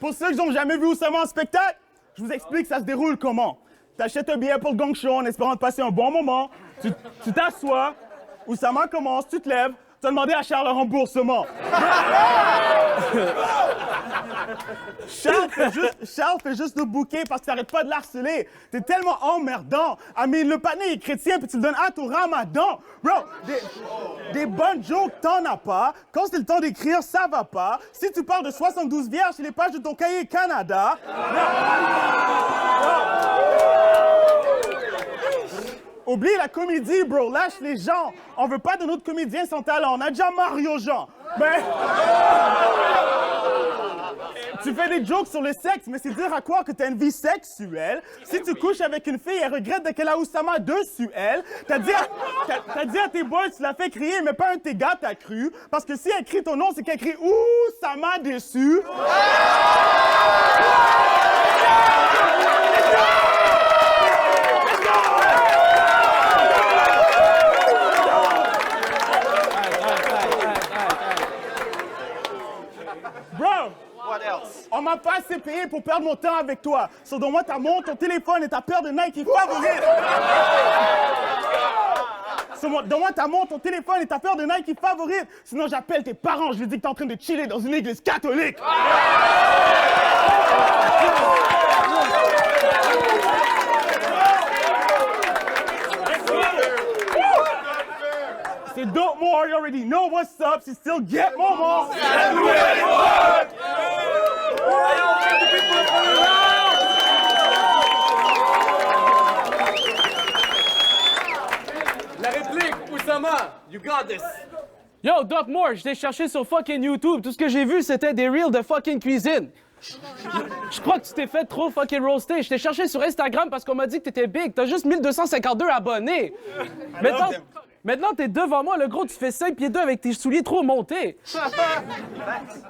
Pour ceux qui n'ont jamais vu Oussama en spectacle, je vous explique ça se déroule comment. t'achètes un billet pour le gang show en espérant de passer un bon moment. Tu t'assois, Oussama commence, tu te lèves, tu as demandé à Charles un remboursement. Charles fait juste le bouquet parce que t'arrêtes pas de l'harceler. T'es tellement emmerdant. Le panier est chrétien puis tu le donnes hâte au ramadan. Bro, des bonnes jokes, t'en as pas. Quand c'est le temps d'écrire, ça va pas. Si tu parles de 72 vierges sur les pages de ton cahier Canada... Oublie la comédie, bro. Lâche les gens. On veut pas de notre comédien sans talent. On a déjà Mario Jean. Mais... Tu fais des jokes sur le sexe, mais c'est dur à croire que t'as une vie sexuelle. Si tu couches avec une fille, elle regrette qu'elle a Oussama dessus elle. T'as dit à tes boys, tu l'as fait crier, mais pas un de tes gars t'as cru. Parce que si elle crie ton nom, c'est qu'elle crie Oussama dessus. Bro! On m'a pas assez payé pour perdre mon temps avec toi. So, donne-moi ta montre, ton téléphone et ta paire de Nike favorite. Donne-moi ta montre, ton téléphone et ta paire de Nike favorite. Sinon, j'appelle tes parents, je lui dis que t'es en train de chiller dans une église catholique. C'est Don't More, you already know what's up, c'est still Get More. La réplique, Oussama, you got this. Yo, Doc Moore, je t'ai cherché sur fucking YouTube. Tout ce que j'ai vu, c'était des reels de fucking cuisine. Je crois que tu t'es fait trop fucking roaster. Je t'ai cherché sur Instagram parce qu'on m'a dit que t'étais big. T'as juste 1252 abonnés. Maintenant, t'es devant moi, le gros, tu fais 5 pieds 2 avec tes souliers trop montés.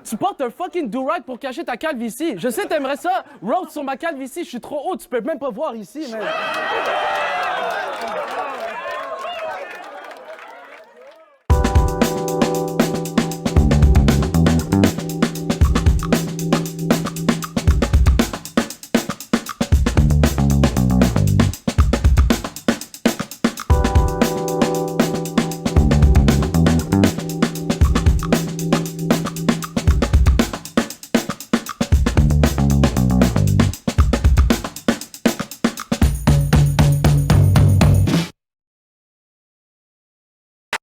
Tu portes un fucking do-rag pour cacher ta calvitie. Je sais, t'aimerais ça. Roast sur ma calvitie, je suis trop haut, tu peux même pas voir ici, man.